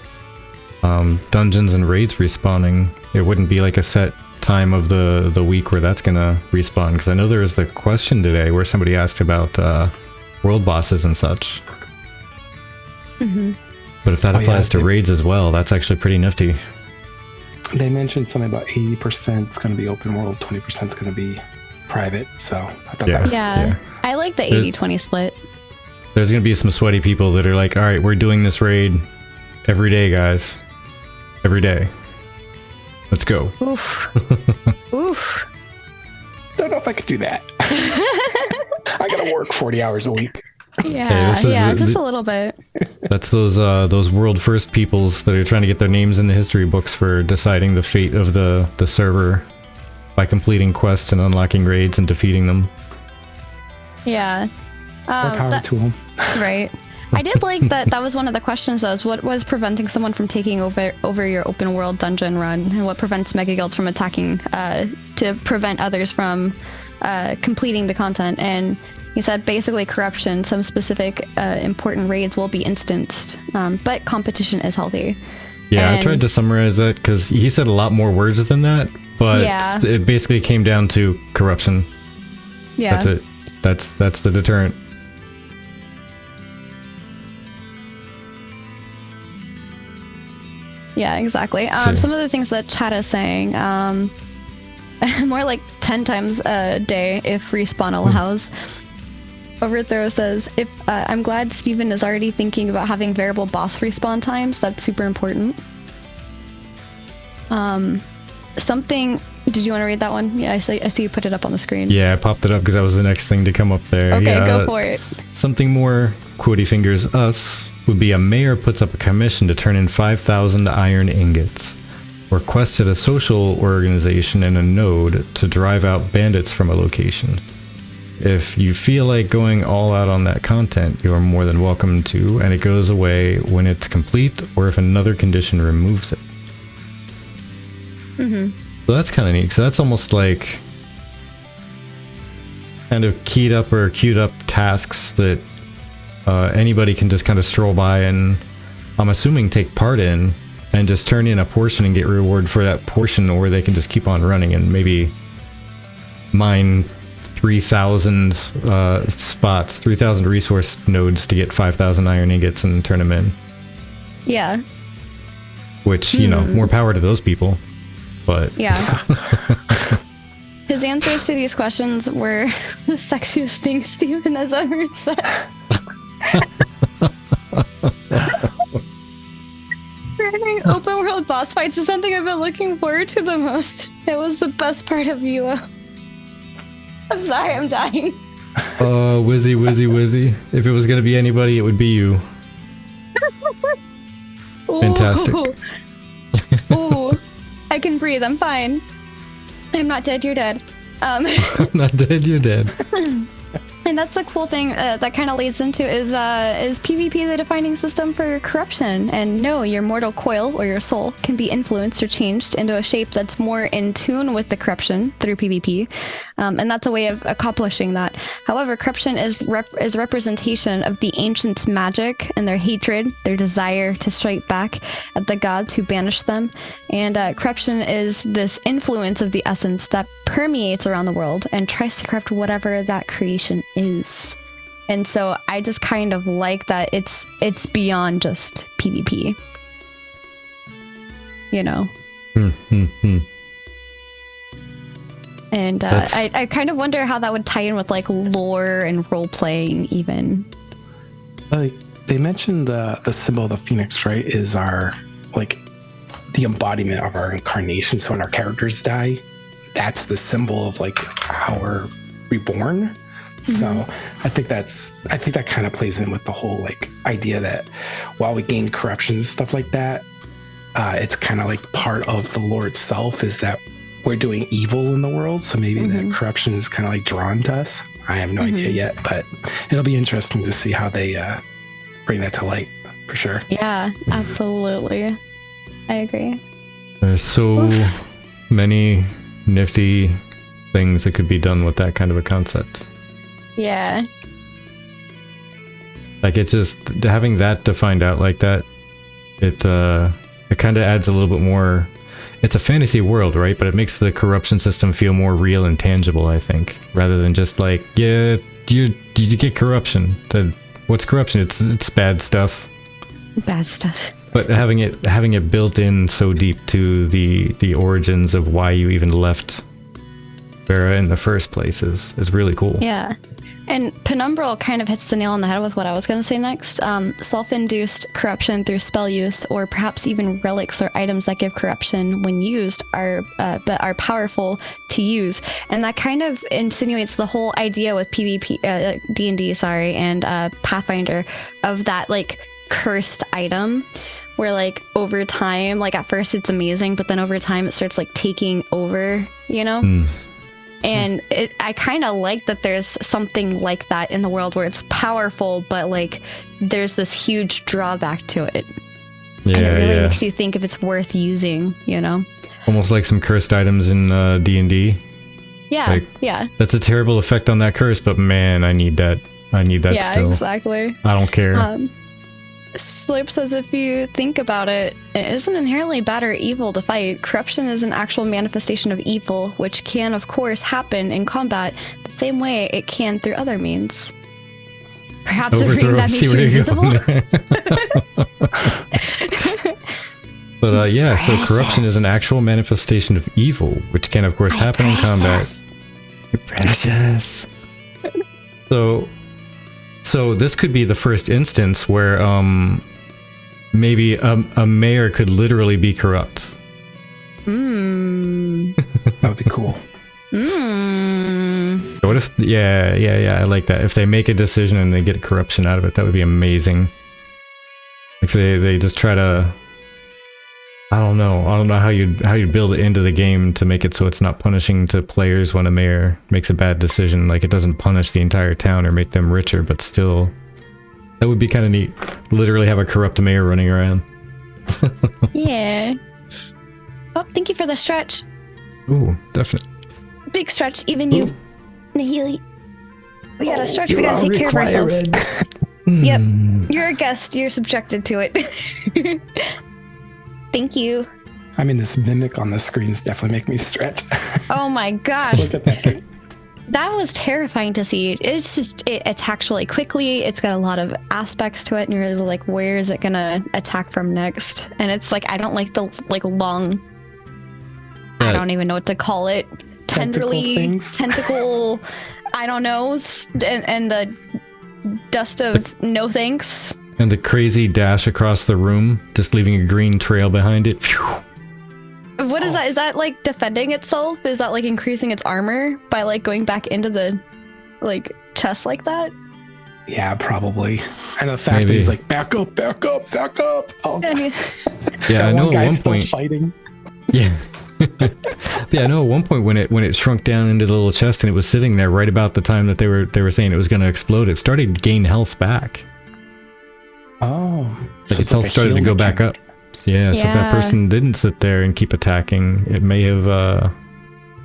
dungeons and raids respawning. It wouldn't be like a set time of the week where that's gonna respawn, because I know there was the question today where somebody asked about world bosses and such. But if that applies to raids as well, that's actually pretty nifty. They mentioned something about 80% is going to be open world, 20% is going to be private. So I thought that was cool. I like the 80-20 split. There's going to be some sweaty people that are like, all right, we're doing this raid every day, guys. Every day. Let's go. Oof. Oof. Don't know if I could do that. I got to work 40 hours a week. Yeah, just a little bit. That's those world first peoples that are trying to get their names in the history books for deciding the fate of the server by completing quests and unlocking raids and defeating them. Yeah. More power to them. Right. I did like that was one of the questions though, is what was preventing someone from taking over your open world dungeon run, and what prevents mega guilds from attacking to prevent others from completing the content. And he said basically corruption. Some specific important raids will be instanced, but competition is healthy. Yeah, I tried to summarize that because he said a lot more words than that, but it basically came down to corruption. Yeah, that's it. That's the deterrent. Yeah, exactly. Some of the things that chat is saying, more like 10 times a day if respawn allows. Overthrow says, I'm glad Steven is already thinking about having variable boss respawn times. That's super important. Did you want to read that one? Yeah, I see you put it up on the screen. Yeah, I popped it up because that was the next thing to come up there. Okay, yeah, go for it. Something more quotey fingers us would be a mayor puts up a commission to turn in 5,000 iron ingots. Requested a social organization in a node to drive out bandits from a location. If you feel like going all out on that content, you are more than welcome to, and it goes away when it's complete or if another condition removes it. So that's kind of neat. So that's almost like kind of keyed up or queued up tasks that anybody can just kind of stroll by and I'm assuming take part in and just turn in a portion and get reward for that portion, or they can just keep on running and maybe mine 3,000 spots, 3,000 resource nodes to get 5,000 iron ingots and turn them in. Yeah. Which, you know, more power to those people. But yeah. His answers to these questions were the sexiest thing Steven has ever said. Open world boss fights is something I've been looking forward to the most. It was the best part of you. I'm sorry, I'm dying. Wizzy. If it was gonna be anybody, it would be you. Fantastic. Ooh, I can breathe. I'm fine. I'm not dead. You're dead. Not dead, you're dead. And that's the cool thing that kind of leads into is PvP the defining system for corruption. And no, your mortal coil or your soul can be influenced or changed into a shape that's more in tune with the corruption through PvP. And that's a way of accomplishing that. However, corruption is representation of the ancients' magic and their hatred, their desire to strike back at the gods who banished them. And corruption is this influence of the essence that permeates around the world and tries to corrupt whatever that creation is. And so I just kind of like that it's beyond just PvP. You know? And I kind of wonder how that would tie in with like lore and role playing even. They mentioned the symbol of the phoenix, right, is our like the embodiment of our incarnation. So when our characters die, that's the symbol of like how we're reborn. So I think that kind of plays in with the whole like idea that while we gain corruption and stuff like that, it's kind of like part of the lore itself is that we're doing evil in the world. So maybe that corruption is kind of like drawn to us. I have no idea yet, but it'll be interesting to see how they bring that to light for sure. Yeah, absolutely. I agree. There's so many nifty things that could be done with that kind of a concept. Yeah. Like it's just having that defined out like that, it kind of adds a little bit more. It's a fantasy world, right? But it makes the corruption system feel more real and tangible, I think, rather than just like, yeah, you get corruption. What's corruption? It's bad stuff. Bad stuff. But having it built in so deep to the origins of why you even left Vera in the first place is really cool. Yeah. And Penumbral kind of hits the nail on the head with what I was going to say next. Self-induced corruption through spell use, or perhaps even relics or items that give corruption when used, but are powerful to use. And that kind of insinuates the whole idea with PvP, D&D, and Pathfinder, of that like cursed item, where like over time, like at first it's amazing, but then over time it starts like taking over, you know? And I kind of like that there's something like that in the world where it's powerful, but like there's this huge drawback to it. Yeah, and it really makes you think if it's worth using, you know? Almost like some cursed items in D&D. Yeah, like, yeah. That's a terrible effect on that curse, but man, I need that yeah, still. Exactly. I don't care. Slope says if you think about it, it isn't inherently bad or evil to fight. Corruption is an actual manifestation of evil, which can, of course, happen in combat the same way it can through other means. Perhaps a ring that makes you invisible? But yeah, so corruption is an actual manifestation of evil, which can, of course, happen in combat. Precious. So this could be the first instance where maybe a mayor could literally be corrupt. That would be cool. What if? Yeah, I like that. If they make a decision and they get corruption out of it, that would be amazing. Like they just try to. I don't know how you'd build it into the game to make it so it's not punishing to players when a mayor makes a bad decision. Like it doesn't punish the entire town or make them richer, but still, that would be kind of neat. Literally have a corrupt mayor running around. Yeah. Oh, thank you for the stretch. Ooh, definitely. Big stretch, even you, Nahele. We gotta stretch. We gotta take care of ourselves. Yep, you're a guest. You're subjected to it. Thank you. I mean, this mimic on the screens definitely make me stretch. Oh my gosh. Look at that thing. That was terrifying to see. It's just, it attacks really quickly. It's got a lot of aspects to it, and you're like, where is it gonna attack from next? And it's like, I don't like the like long, I don't even know what to call it. Tentacle, I don't know, and the dust of no thanks. And the crazy dash across the room, just leaving a green trail behind it. Phew. What is that? Is that like defending itself? Is that like increasing its armor by like going back into the like chest like that? Yeah, probably. And the fact that he's like, back up, back up, back up. Oh, yeah, I know at one point. Fighting. Yeah. Yeah, I know at one point when it shrunk down into the little chest and it was sitting there right about the time that they were saying it was going to explode, it started to gain health back. Oh. Like its health started to go back up. Yeah, so if that person didn't sit there and keep attacking, it may have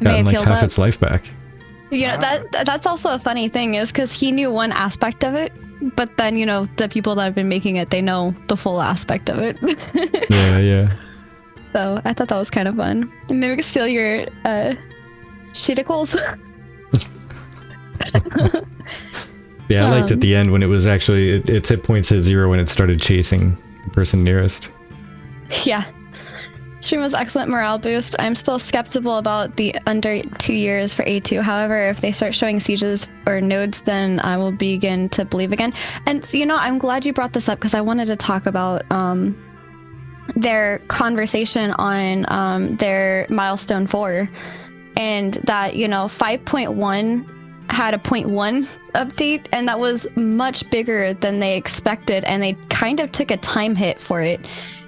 gotten like half its life back. You know, that's also a funny thing is because he knew one aspect of it, but then, you know, the people that have been making it, they know the full aspect of it. Yeah. So I thought that was kind of fun. And maybe we could steal your shitticles. Yeah, I liked at the end when it was actually, its hit points hit 0 when it started chasing the person nearest. Yeah. Stream was excellent morale boost. I'm still skeptical about the under 2 years for A2. However, if they start showing sieges or nodes, then I will begin to believe again. And, you know, I'm glad you brought this up because I wanted to talk about their conversation on their milestone 4. And that, you know, 5.1 had a 0.1 update, and that was much bigger than they expected, and they kind of took a time hit for it.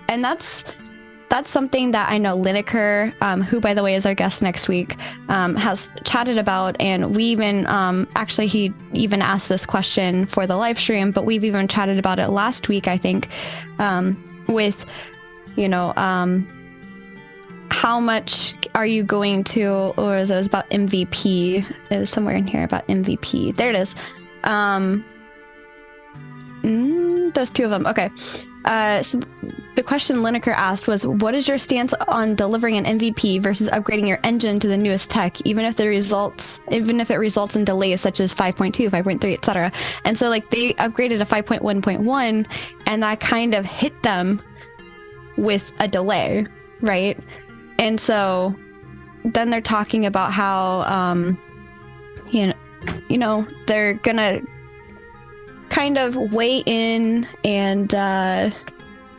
And that's something that I know Lineker, who by the way is our guest next week, has chatted about, and we even actually he even asked this question for the live stream, but we've even chatted about it last week, I think, with, you know, how much are you going to, or is it about MVP? It was somewhere in here about MVP. There it is. There's 2 of them. Okay. So the question Lineker asked was, what is your stance on delivering an MVP versus upgrading your engine to the newest tech, even if it results in delays such as 5.2, 5.3, etc. And so like they upgraded to 5.1.1 and that kind of hit them with a delay, right? And so then they're talking about how you know they're gonna kind of weigh in and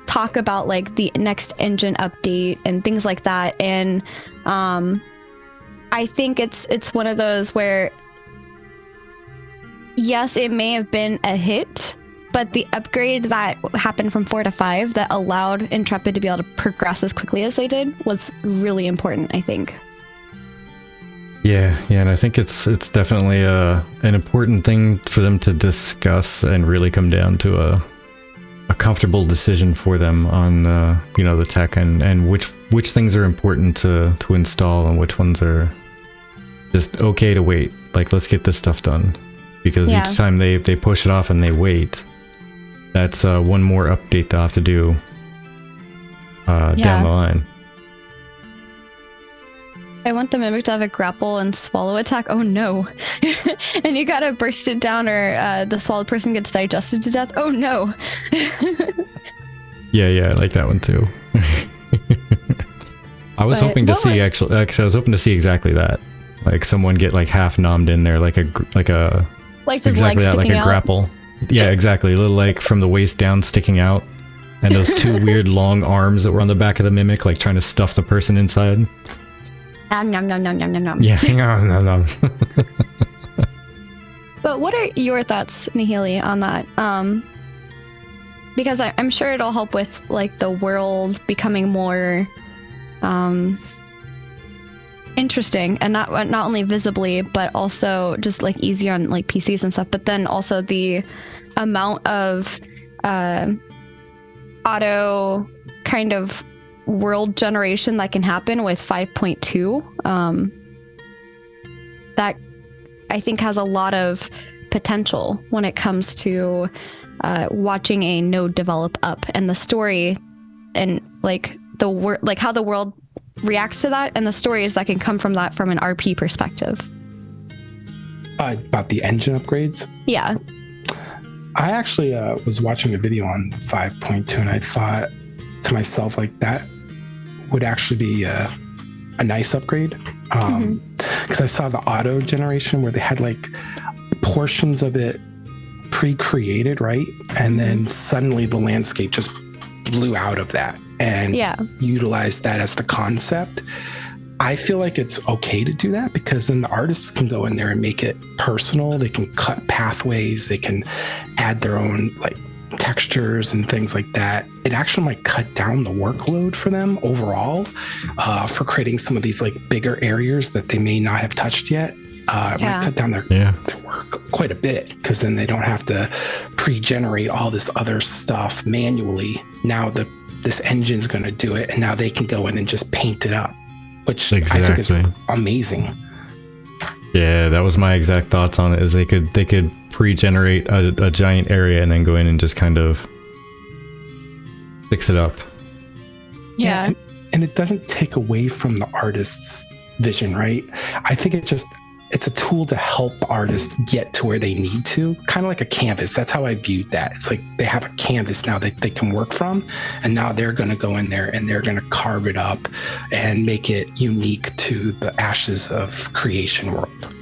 talk about like the next engine update and things like that. And I think it's one of those where, yes, it may have been a hit, but the upgrade that happened from 4 to 5 that allowed Intrepid to be able to progress as quickly as they did was really important, I think. Yeah, and I think it's definitely an important thing for them to discuss and really come down to a comfortable decision for them on the tech and which things are important to install and which ones are just okay to wait. Like, let's get this stuff done, because each time they push it off and they wait, that's one more update they'll have to do down the line. I want the Mimic to have a grapple and swallow attack. Oh no. And you gotta burst it down or the swallowed person gets digested to death. Oh no. Yeah, I like that one too. I was hoping to see actually I was hoping to see exactly that. Like someone get like half nommed in there, like just exactly that, like a grapple. Yeah, exactly. A little like from the waist down sticking out. And those 2 weird long arms that were on the back of the Mimic, like trying to stuff the person inside. Nom, nom, nom, nom, nom, nom, nom. Yeah, nom. But what are your thoughts, Nahele, on that? Because I'm sure it'll help with like the world becoming more interesting, and not only visibly, but also just like easier on like PCs and stuff. But then also the amount of auto kind of world generation that can happen with 5.2 that I think has a lot of potential when it comes to watching a node develop up, and the story and like like how the world reacts to that, and the stories that can come from that from an RP perspective. About the engine upgrades? Yeah. I actually was watching a video on 5.2 and I thought to myself, like, that would actually be a nice upgrade. Because I saw the auto generation where they had like portions of it pre-created, right? And then suddenly the landscape just blew out of that and utilized that as the concept. I feel like it's okay to do that because then the artists can go in there and make it personal. They can cut pathways. They can add their own like textures and things like that. It actually might cut down the workload for them overall for creating some of these like bigger areas that they may not have touched yet. It might cut down their work quite a bit because then they don't have to pre-generate all this other stuff manually. Now this engine's going to do it, and now they can go in and just paint it up, which I think is amazing. Yeah, that was my exact thoughts on it. Is they could pre-generate a giant area and then go in and just kind of fix it up. Yeah. And it doesn't take away from the artist's vision, right? I think it's a tool to help the artist get to where they need to, kind of like a canvas. That's how I viewed that. It's like they have a canvas now that they can work from, and now they're going to go in there and they're going to carve it up and make it unique to the Ashes of Creation world.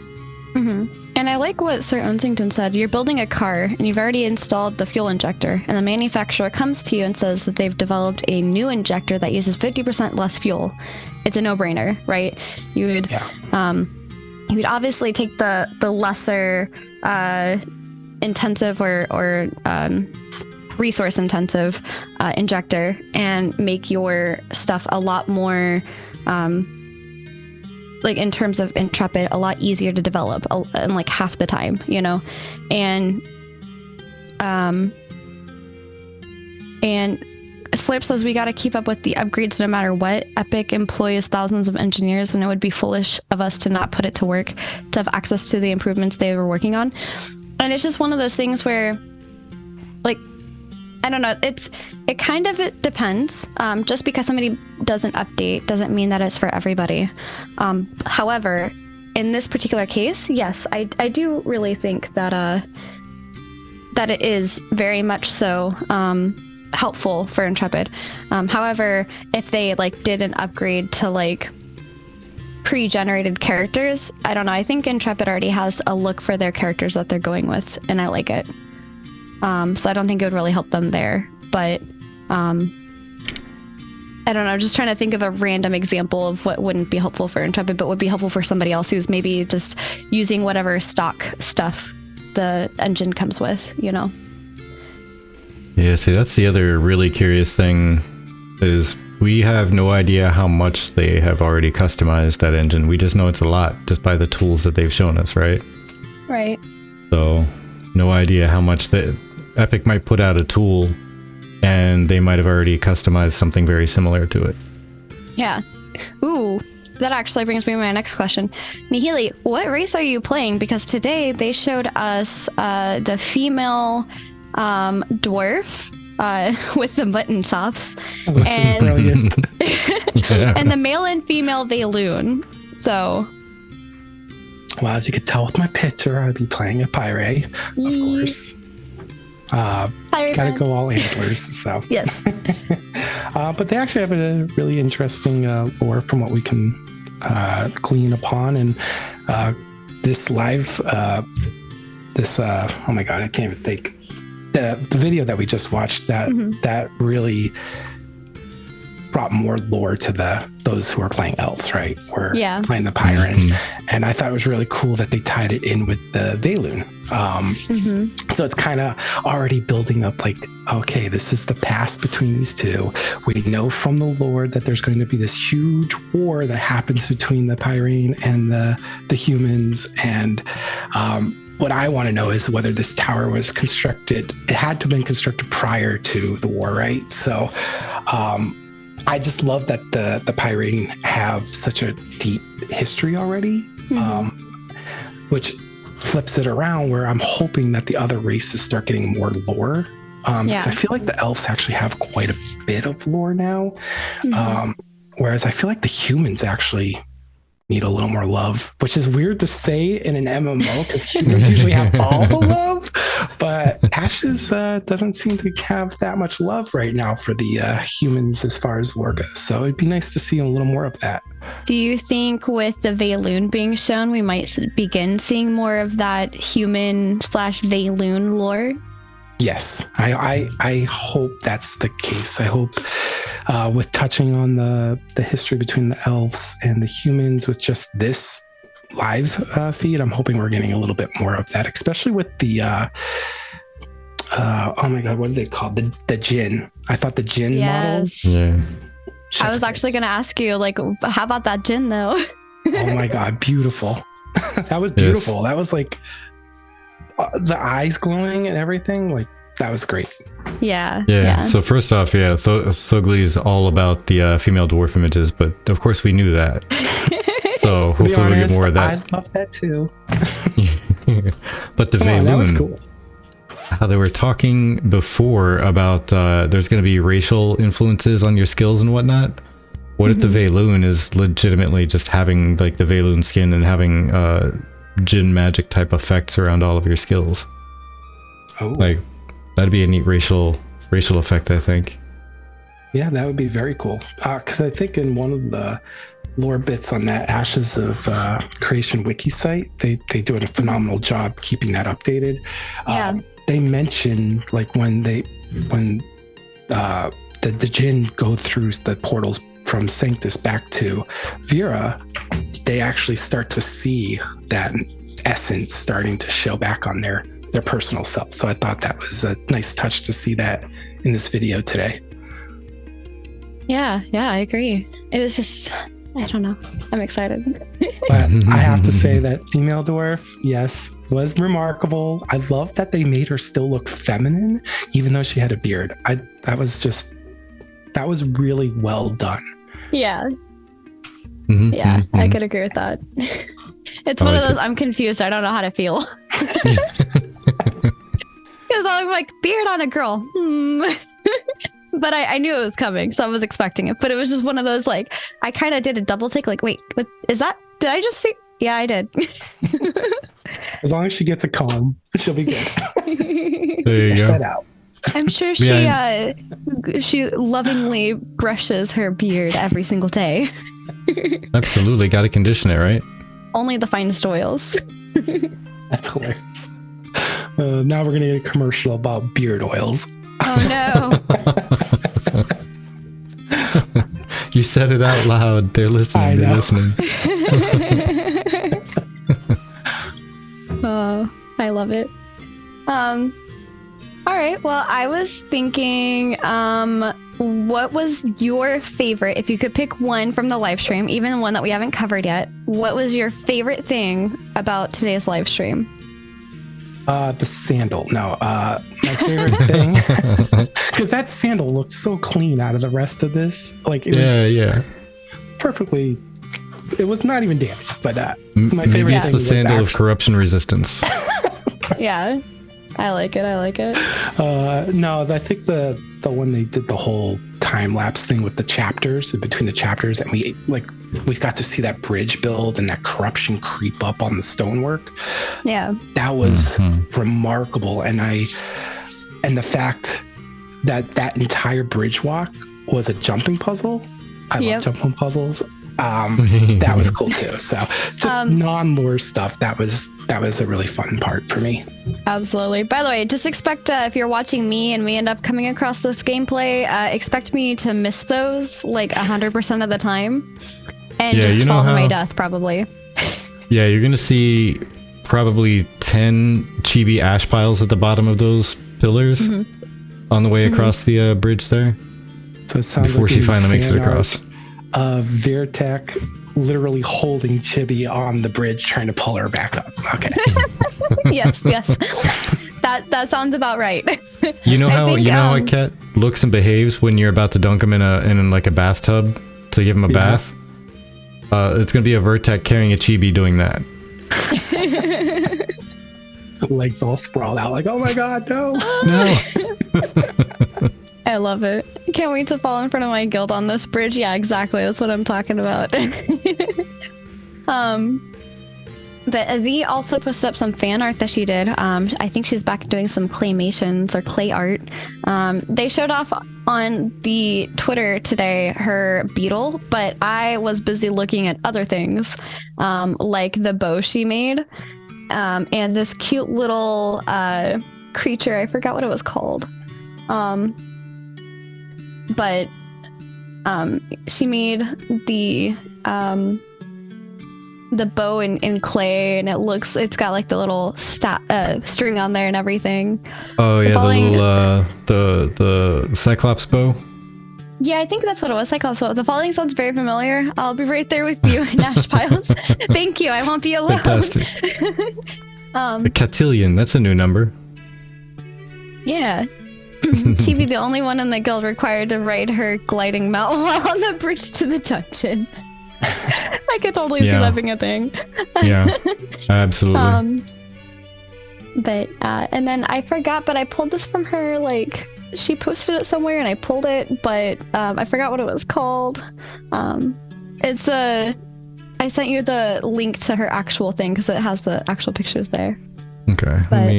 Mm-hmm. And I like what Sir Onsington said. You're building a car and you've already installed the fuel injector, and the manufacturer comes to you and says that they've developed a new injector that uses 50% less fuel. It's a no-brainer, right? You would obviously take the lesser intensive or resource intensive injector and make your stuff a lot more like in terms of Intrepid, a lot easier to develop in like half the time, you know? And Slurp says we got to keep up with the upgrades no matter what. Epic employs thousands of engineers, and it would be foolish of us to not put it to work to have access to the improvements they were working on. And it's just one of those things where, like, I don't know, it kind of depends. Just because somebody doesn't update doesn't mean that it's for everybody. However, in this particular case, yes, I do really think that that it is very much so helpful for Intrepid. However, if they like did an upgrade to like pre-generated characters, I don't know, I think Intrepid already has a look for their characters that they're going with, and I like it. So I don't think it would really help them there, but I don't know, just trying to think of a random example of what wouldn't be helpful for Intrepid but would be helpful for somebody else who's maybe just using whatever stock stuff the engine comes with, you know? Yeah, see, that's the other really curious thing, is we have no idea how much they have already customized that engine. We just know it's a lot just by the tools that they've shown us, right? Right. So, no idea how much Epic might put out a tool and they might have already customized something very similar to it. Yeah. Ooh, that actually brings me to my next question. Nahele, what race are you playing? Because today they showed us the female dwarf with the mutton chops, and Brilliant. and the male and female Valoon. So, well, as you could tell with my picture, I'd be playing a Pyre, of course. Gotta go all antlers, so. Yes. But they actually have a really interesting lore from what we can glean upon, and this live, oh my god, I can't even think. The video that we just watched, that really brought more lore to those who are playing elves, right? We're playing the Pyre, and I thought it was really cool that they tied it in with the Valoon. So it's kind of already building up like, okay, this is the past between these two. We know from the lore that there's going to be this huge war that happens between the Pyrene and the humans, and what I want to know is whether this tower was constructed. It had to have been constructed prior to the war, right? So I just love that the Pyrene have such a deep history already, which flips it around where I'm hoping that the other races start getting more lore. Because I feel like the elves actually have quite a bit of lore now. Whereas I feel like the humans actually need a little more love, which is weird to say in an MMO because humans usually have all the love, but Ashes doesn't seem to have that much love right now for the humans as far as lore goes. So it'd be nice to see a little more of that. Do you think with the Valoon being shown, we might begin seeing more of that human/Valoon lore? Yes, I hope that's the case. I hope with touching on the history between the elves and the humans with just this live feed. I'm hoping we're getting a little bit more of that, especially with the oh my god, what are they called? The Jinn. I thought the Jinn model. Yeah. I was actually going to ask you, like, how about that Jinn though? Oh my god, beautiful. That was beautiful. Yes. That was like the eyes glowing and everything. Like, that was great. Yeah. So first off, Thugly is all about the female dwarf images, but of course we knew that. So hopefully we'll get more of that. I love that too. But the Veyloon, that was cool. how they were talking before about there's going to be racial influences on your skills and whatnot. What if the Veyloon is legitimately just having like the Veyloon skin and having Jinn magic type effects around all of your skills? Oh, Like, that'd be a neat racial effect, I think. yeah, that would be very cool. Because I think in one of the lore bits on that Ashes of Creation wiki site, they do a phenomenal job keeping that updated. Yeah. They mention like when the Jinn go through the portals from Sanctus back to Vera, they actually start to see that essence starting to show back on their personal self. So I thought that was a nice touch to see that in this video today. Yeah, I agree. It was just, I don't know. I'm excited. But I have to say that female dwarf, yes, was remarkable. I love that they made her still look feminine, even though she had a beard. That was really well done. Yeah. Mhm, Yeah, mhm, I mhm. could agree with that. It's one of those, I'm confused. I don't know how to feel. Because I'm like, beard on a girl. But I knew it was coming, so I was expecting it. But it was just one of those, like, I kind of did a double take, like, wait, what is that? Did I just see? Yeah, I did. As long as she gets a comb, she'll be good. There you Wash go. that out. I'm sure she lovingly brushes her beard every single day. Absolutely, got to condition it, right? Only the finest oils. That's hilarious. Now we're gonna get a commercial about beard oils. Oh no. You said it out loud. They're listening. I They're know. listening. Oh, I love it. All right. Well, I was thinking, what was your favorite, if you could pick one from the live stream, even one that we haven't covered yet, what was your favorite thing about today's live stream? The sandal. No, my favorite thing, because that sandal looked so clean out of the rest of this. Like, it was perfectly. It was not even damaged. But my favorite Maybe it's thing the was sandal of corruption resistance. Yeah, I like it. No, I think the one they did the whole time lapse thing with the chapters, in between the chapters, and we got to see that bridge build and that corruption creep up on the stonework. Yeah. That was remarkable, and the fact that entire bridge walk was a jumping puzzle. I love jumping puzzles. That was cool too. So just non-lore stuff. That was a really fun part for me. Absolutely. By the way, just expect if you're watching me and we end up coming across this gameplay, expect me to miss those like 100% of the time, and just fall to my death probably. Yeah, you're gonna see probably 10 chibi ash piles at the bottom of those pillars on the way across the bridge there. So it sounds before like she finally makes it across. Vertec literally holding Chibi on the bridge, trying to pull her back up. Okay. yes. That sounds about right. You know how how a cat looks and behaves when you're about to dunk him in like a bathtub to give him a bath? It's gonna be a Vertec carrying a Chibi doing that. Legs all sprawled out, like, oh my god, no. No. I love it. Can't wait to fall in front of my guild on this bridge. Yeah, exactly. That's what I'm talking about. But Azee also posted up some fan art that she did. I think she's back doing some claymations or clay art. They showed off on the Twitter today her beetle, but I was busy looking at other things, like the bow she made, and this cute little creature. I forgot what it was called. But She made the bow in clay, and it's got like the little string on there and everything. Oh yeah, the Cyclops bow. Yeah, I think that's what it was. Cyclops bow. The following sounds very familiar. I'll be right there with you, Nash Piles. Thank you. I won't be alone. Fantastic. A cotillion. That's a new number. Yeah. Chibi, the only one in the guild required to ride her gliding mount while on the bridge to the dungeon. I could totally see that being a thing. Yeah, absolutely. But and then I forgot, but I pulled this from her. Like, she posted it somewhere, and I pulled it, but I forgot what it was called. It's I sent you the link to her actual thing because it has the actual pictures there. Okay, but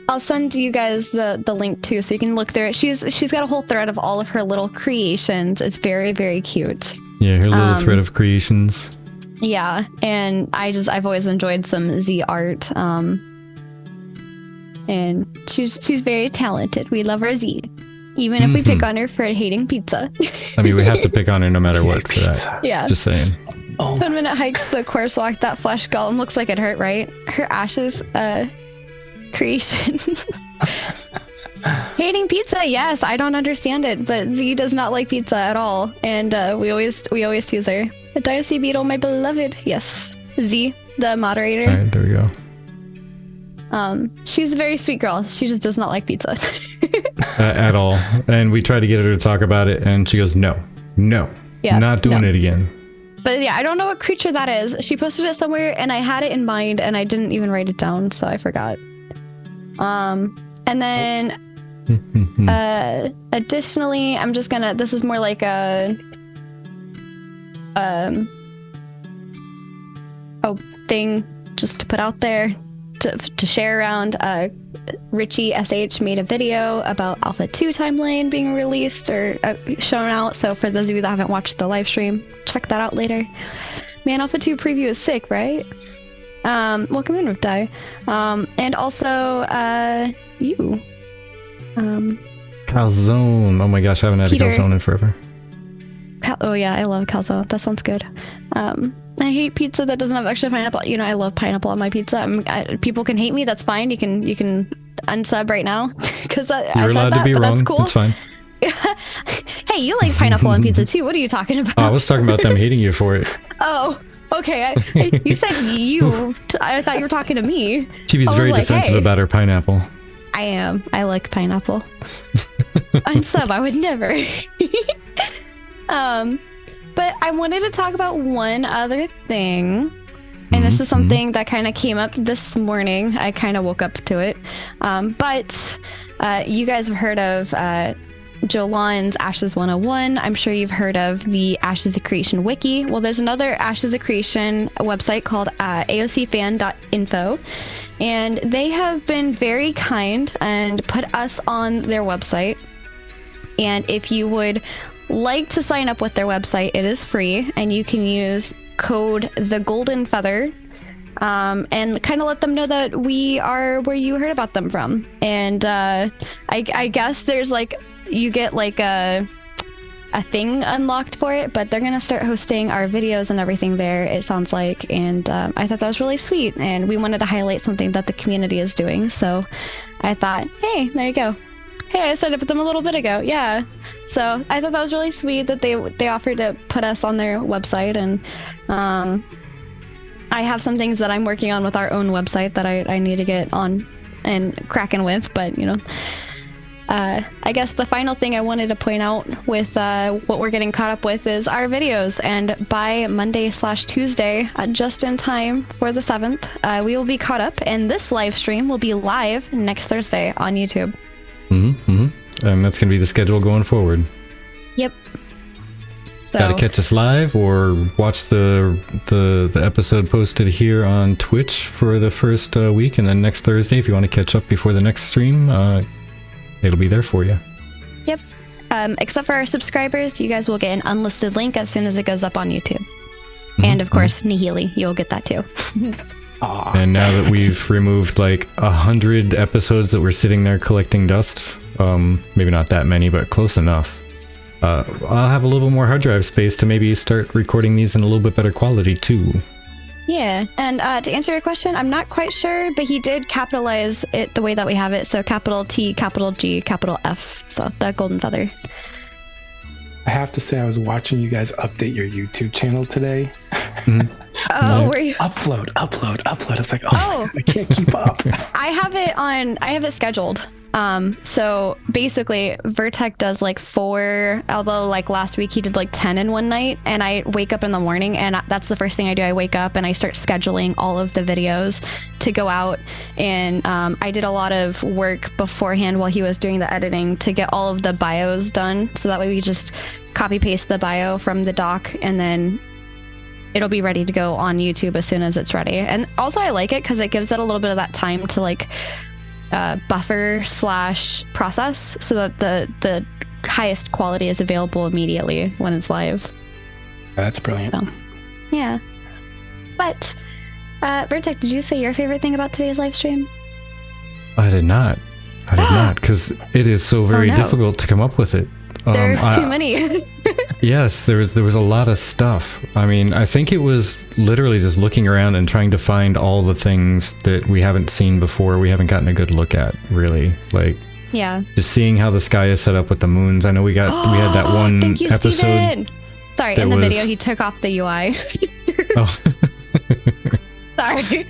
I'll send you guys the link too, so you can look through it. She's got a whole thread of all of her little creations. It's very, very cute. Yeah, her little thread of creations. Yeah, and I've always enjoyed some Z art. And she's very talented. We love our Z, even if we pick on her for hating pizza. I mean, we have to pick on her no matter what for that. Yeah, just saying. 10-minute hikes the course walk. That flesh golem looks like it hurt, right? Her ashes creation. Hating pizza, yes, I don't understand it, but Z does not like pizza at all, and we always tease her. The Dicey Beetle, my beloved, yes. Z, the moderator. All right, there we go. She's a very sweet girl. She just does not like pizza. At all. And we try to get her to talk about it, and she goes, no, not doing it again. But yeah, I don't know what creature that is. She posted it somewhere, and I had it in mind, and I didn't even write it down, so I forgot. And then additionally, I'm just gonna, this is more like a thing just to put out there to share around. Richie SH made a video about Alpha 2 timeline being released or shown out, so for those of you that haven't watched the live stream, check that out later. Man, Alpha 2 preview is sick, right? Welcome in, Riptide. And also, you. Calzone. Oh my gosh, I haven't had Peter. a calzone in forever. Oh yeah, I love calzone. That sounds good. I hate pizza that doesn't have extra pineapple. You know, I love pineapple on my pizza. People can hate me. That's fine. You can unsub right now because I said allowed that, to be but wrong. that's cool. It's fine. Hey, you like pineapple on pizza too. What are you talking about? Oh, I was talking about them hating you for it. Oh, okay. You said you. I thought you were talking to me. Chibi's very defensive about her pineapple. I am. I like pineapple. Unsub, I would never. But I wanted to talk about one other thing. And this is something that kind of came up this morning. I kind of woke up to it. But you guys have heard of Jolan's Ashes 101. I'm sure you've heard of the Ashes of Creation wiki. Well, there's another Ashes of Creation website called aocfan.info. And they have been very kind and put us on their website. And if you would like to sign up with their website, it is free, and you can use code the Golden Feather, and kind of let them know that we are where you heard about them from. And I guess there's like, you get like a thing unlocked for it, but they're gonna start hosting our videos and everything there, it sounds like. And I thought that was really sweet, and we wanted to highlight something that the community is doing. So I thought, hey, there you go. Hey, I signed up with them a little bit ago. Yeah. So I thought that was really sweet that they offered to put us on their website. And I have some things that I'm working on with our own website that I need to get on and cracking with. But, you know, I guess the final thing I wanted to point out with what we're getting caught up with is our videos. And by Monday/Tuesday, just in time for the 7th, we will be caught up. And this live stream will be live next Thursday on YouTube. And that's going to be the schedule going forward. Yep. So got to catch us live or watch the episode posted here on Twitch for the first week, and then next Thursday, if you want to catch up before the next stream, it'll be there for you. Yep. Except for our subscribers, you guys will get an unlisted link as soon as it goes up on YouTube. And of course, Nahele, you'll get that too. And now that we've removed like 100 episodes that were sitting there collecting dust, maybe not that many, but close enough. I'll have a little bit more hard drive space to maybe start recording these in a little bit better quality too. Yeah, and to answer your question, I'm not quite sure, but he did capitalize it the way that we have it. So capital T, capital G, capital F. So the golden feather. I have to say, I was watching you guys update your YouTube channel today. Mm-hmm. Oh, were you? Upload. It's like, oh. I can't keep up. I have it scheduled. So basically Vertec does like 4, although like last week he did like 10 in one night, and I wake up in the morning and that's the first thing I do. I wake up and I start scheduling all of the videos to go out, and I did a lot of work beforehand while he was doing the editing to get all of the bios done, so that way we just copy paste the bio from the doc and then it'll be ready to go on YouTube as soon as it's ready. And also I like it because it gives it a little bit of that time to like buffer / process, so that the highest quality is available immediately when it's live. That's brilliant. So, yeah. But Vertec, did you say your favorite thing about today's live stream? I did not, because it is so very difficult to come up with it. There's too many. Yes, there was a lot of stuff. I mean, I think it was literally just looking around and trying to find all the things that we haven't seen before, we haven't gotten a good look at, really. Like, yeah, just seeing how the sky is set up with the moons. I know we had that one Thank you, episode. Steven. Sorry, in the video he took off the UI. Oh. Sorry.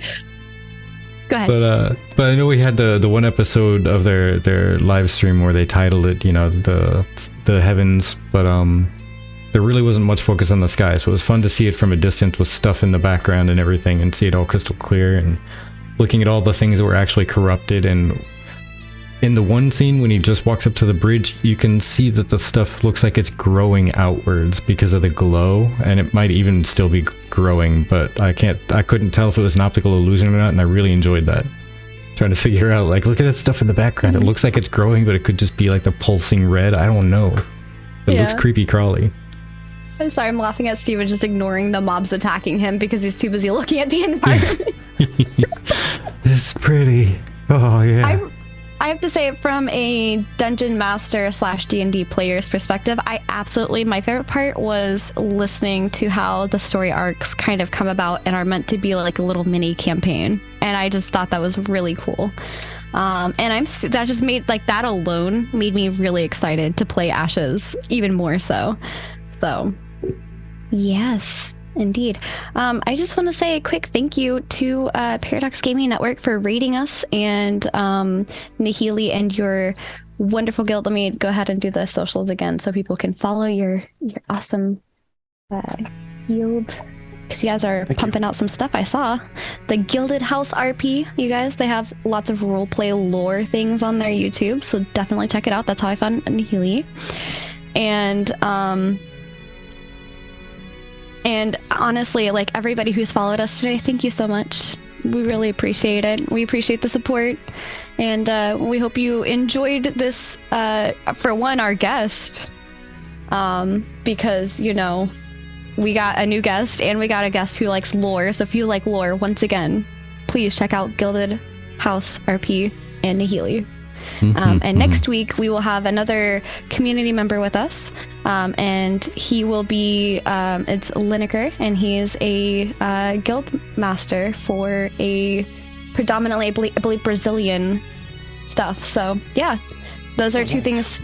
Go ahead. But I know we had the one episode of their live stream where they titled it, you know, the heavens, but there really wasn't much focus on the sky, so it was fun to see it from a distance with stuff in the background and everything, and see it all crystal clear, and looking at all the things that were actually corrupted. And in the one scene when he just walks up to the bridge, you can see that the stuff looks like it's growing outwards because of the glow, and it might even still be growing, but I couldn't tell if it was an optical illusion or not, and I really enjoyed that. Trying to figure out, like, look at that stuff in the background. It looks like it's growing, but it could just be like the pulsing red. I don't know. It looks creepy crawly. I'm sorry, I'm laughing at Steven just ignoring the mobs attacking him because he's too busy looking at the environment. It's pretty. Oh, yeah. I have to say, from a Dungeon Master / D&D player's perspective, my favorite part was listening to how the story arcs kind of come about and are meant to be like a little mini campaign. And I just thought that was really cool. And that just made, like, that alone made me really excited to play Ashes even more so. So, yes. Indeed. I just want to say a quick thank you to Paradox Gaming Network for rating us, and Nahele and your wonderful guild. Let me go ahead and do the socials again so people can follow your awesome guild, because you guys are pumping out some stuff. I saw the Gilded House RP. You guys, they have lots of roleplay lore things on their YouTube, so definitely check it out. That's how I found Nahele. And honestly, like, everybody who's followed us today, thank you so much. We really appreciate it. We appreciate the support. And we hope you enjoyed this, for one, our guest. Because, you know, we got a new guest and we got a guest who likes lore. So if you like lore, once again, please check out Gilded House RP and Nahele. And next week we will have another community member with us, and he will be it's Lineker, and he is a guild master for a predominantly, I believe, Brazilian stuff. So yeah, those are two things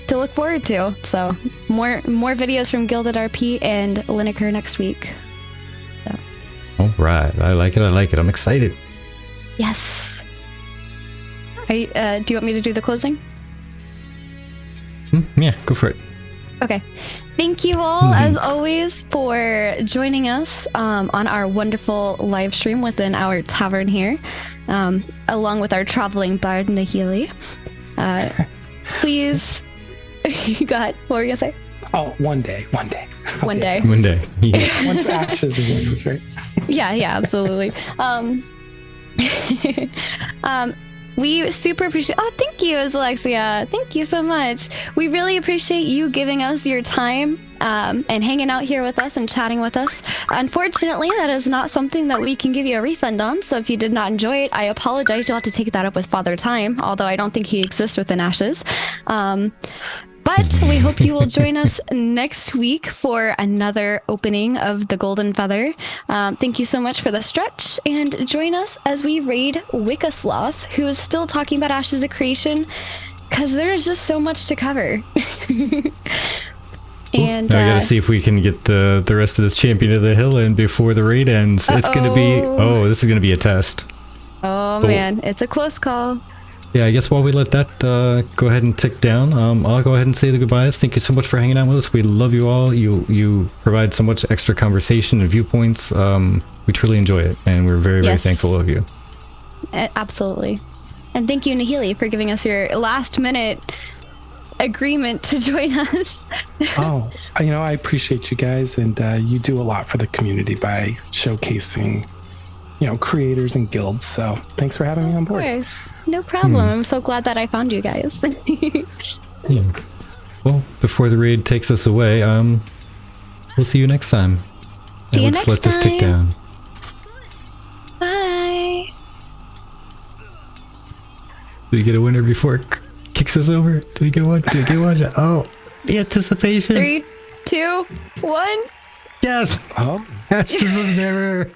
to look forward to. So more videos from Gilded RP and Lineker next week. So. All right, I like it. I'm excited. Yes. Do you want me to do the closing? Yeah, go for it. Okay. Thank you all, as always, for joining us on our wonderful live stream within our tavern here, along with our traveling bard, Nahele. Please, go ahead. What were you going to say? Oh, one day. One day. Yeah. Once Ashes is right? Yeah, absolutely. We super appreciate. Oh, thank you, Alexia. Thank you so much. We really appreciate you giving us your time and hanging out here with us and chatting with us. Unfortunately, that is not something that we can give you a refund on. So if you did not enjoy it, I apologize. You'll have to take that up with Father Time, although I don't think he exists within Ashes. But we hope you will join us next week for another opening of the Golden Feather. Thank you so much for the stretch, and join us as we raid Wickasloth, who is still talking about Ashes of Creation, because there is just so much to cover. And now I gotta see if we can get the rest of this Champion of the Hill in before the raid ends. It's gonna be, this is gonna be a test. Oh man, it's a close call. Yeah, I guess while we let that go ahead and tick down, I'll go ahead and say the goodbyes. Thank you so much for hanging out with us. We love you all. You provide so much extra conversation and viewpoints. We truly enjoy it, and we're very, very thankful of you. Absolutely. And thank you, Nahele, for giving us your last-minute agreement to join us. Oh, I appreciate you guys, and you do a lot for the community by showcasing creators and guilds, so thanks for having me on board. Of course. No problem. I'm so glad that I found you guys. Yeah. Well, before the raid takes us away, we'll see you next time. See you let's next let this tick down. Bye. Do we get a winner before it kicks us over? Do we get one? Oh, the anticipation. 3, 2, 1. Yes. Oh. Ashes of Never.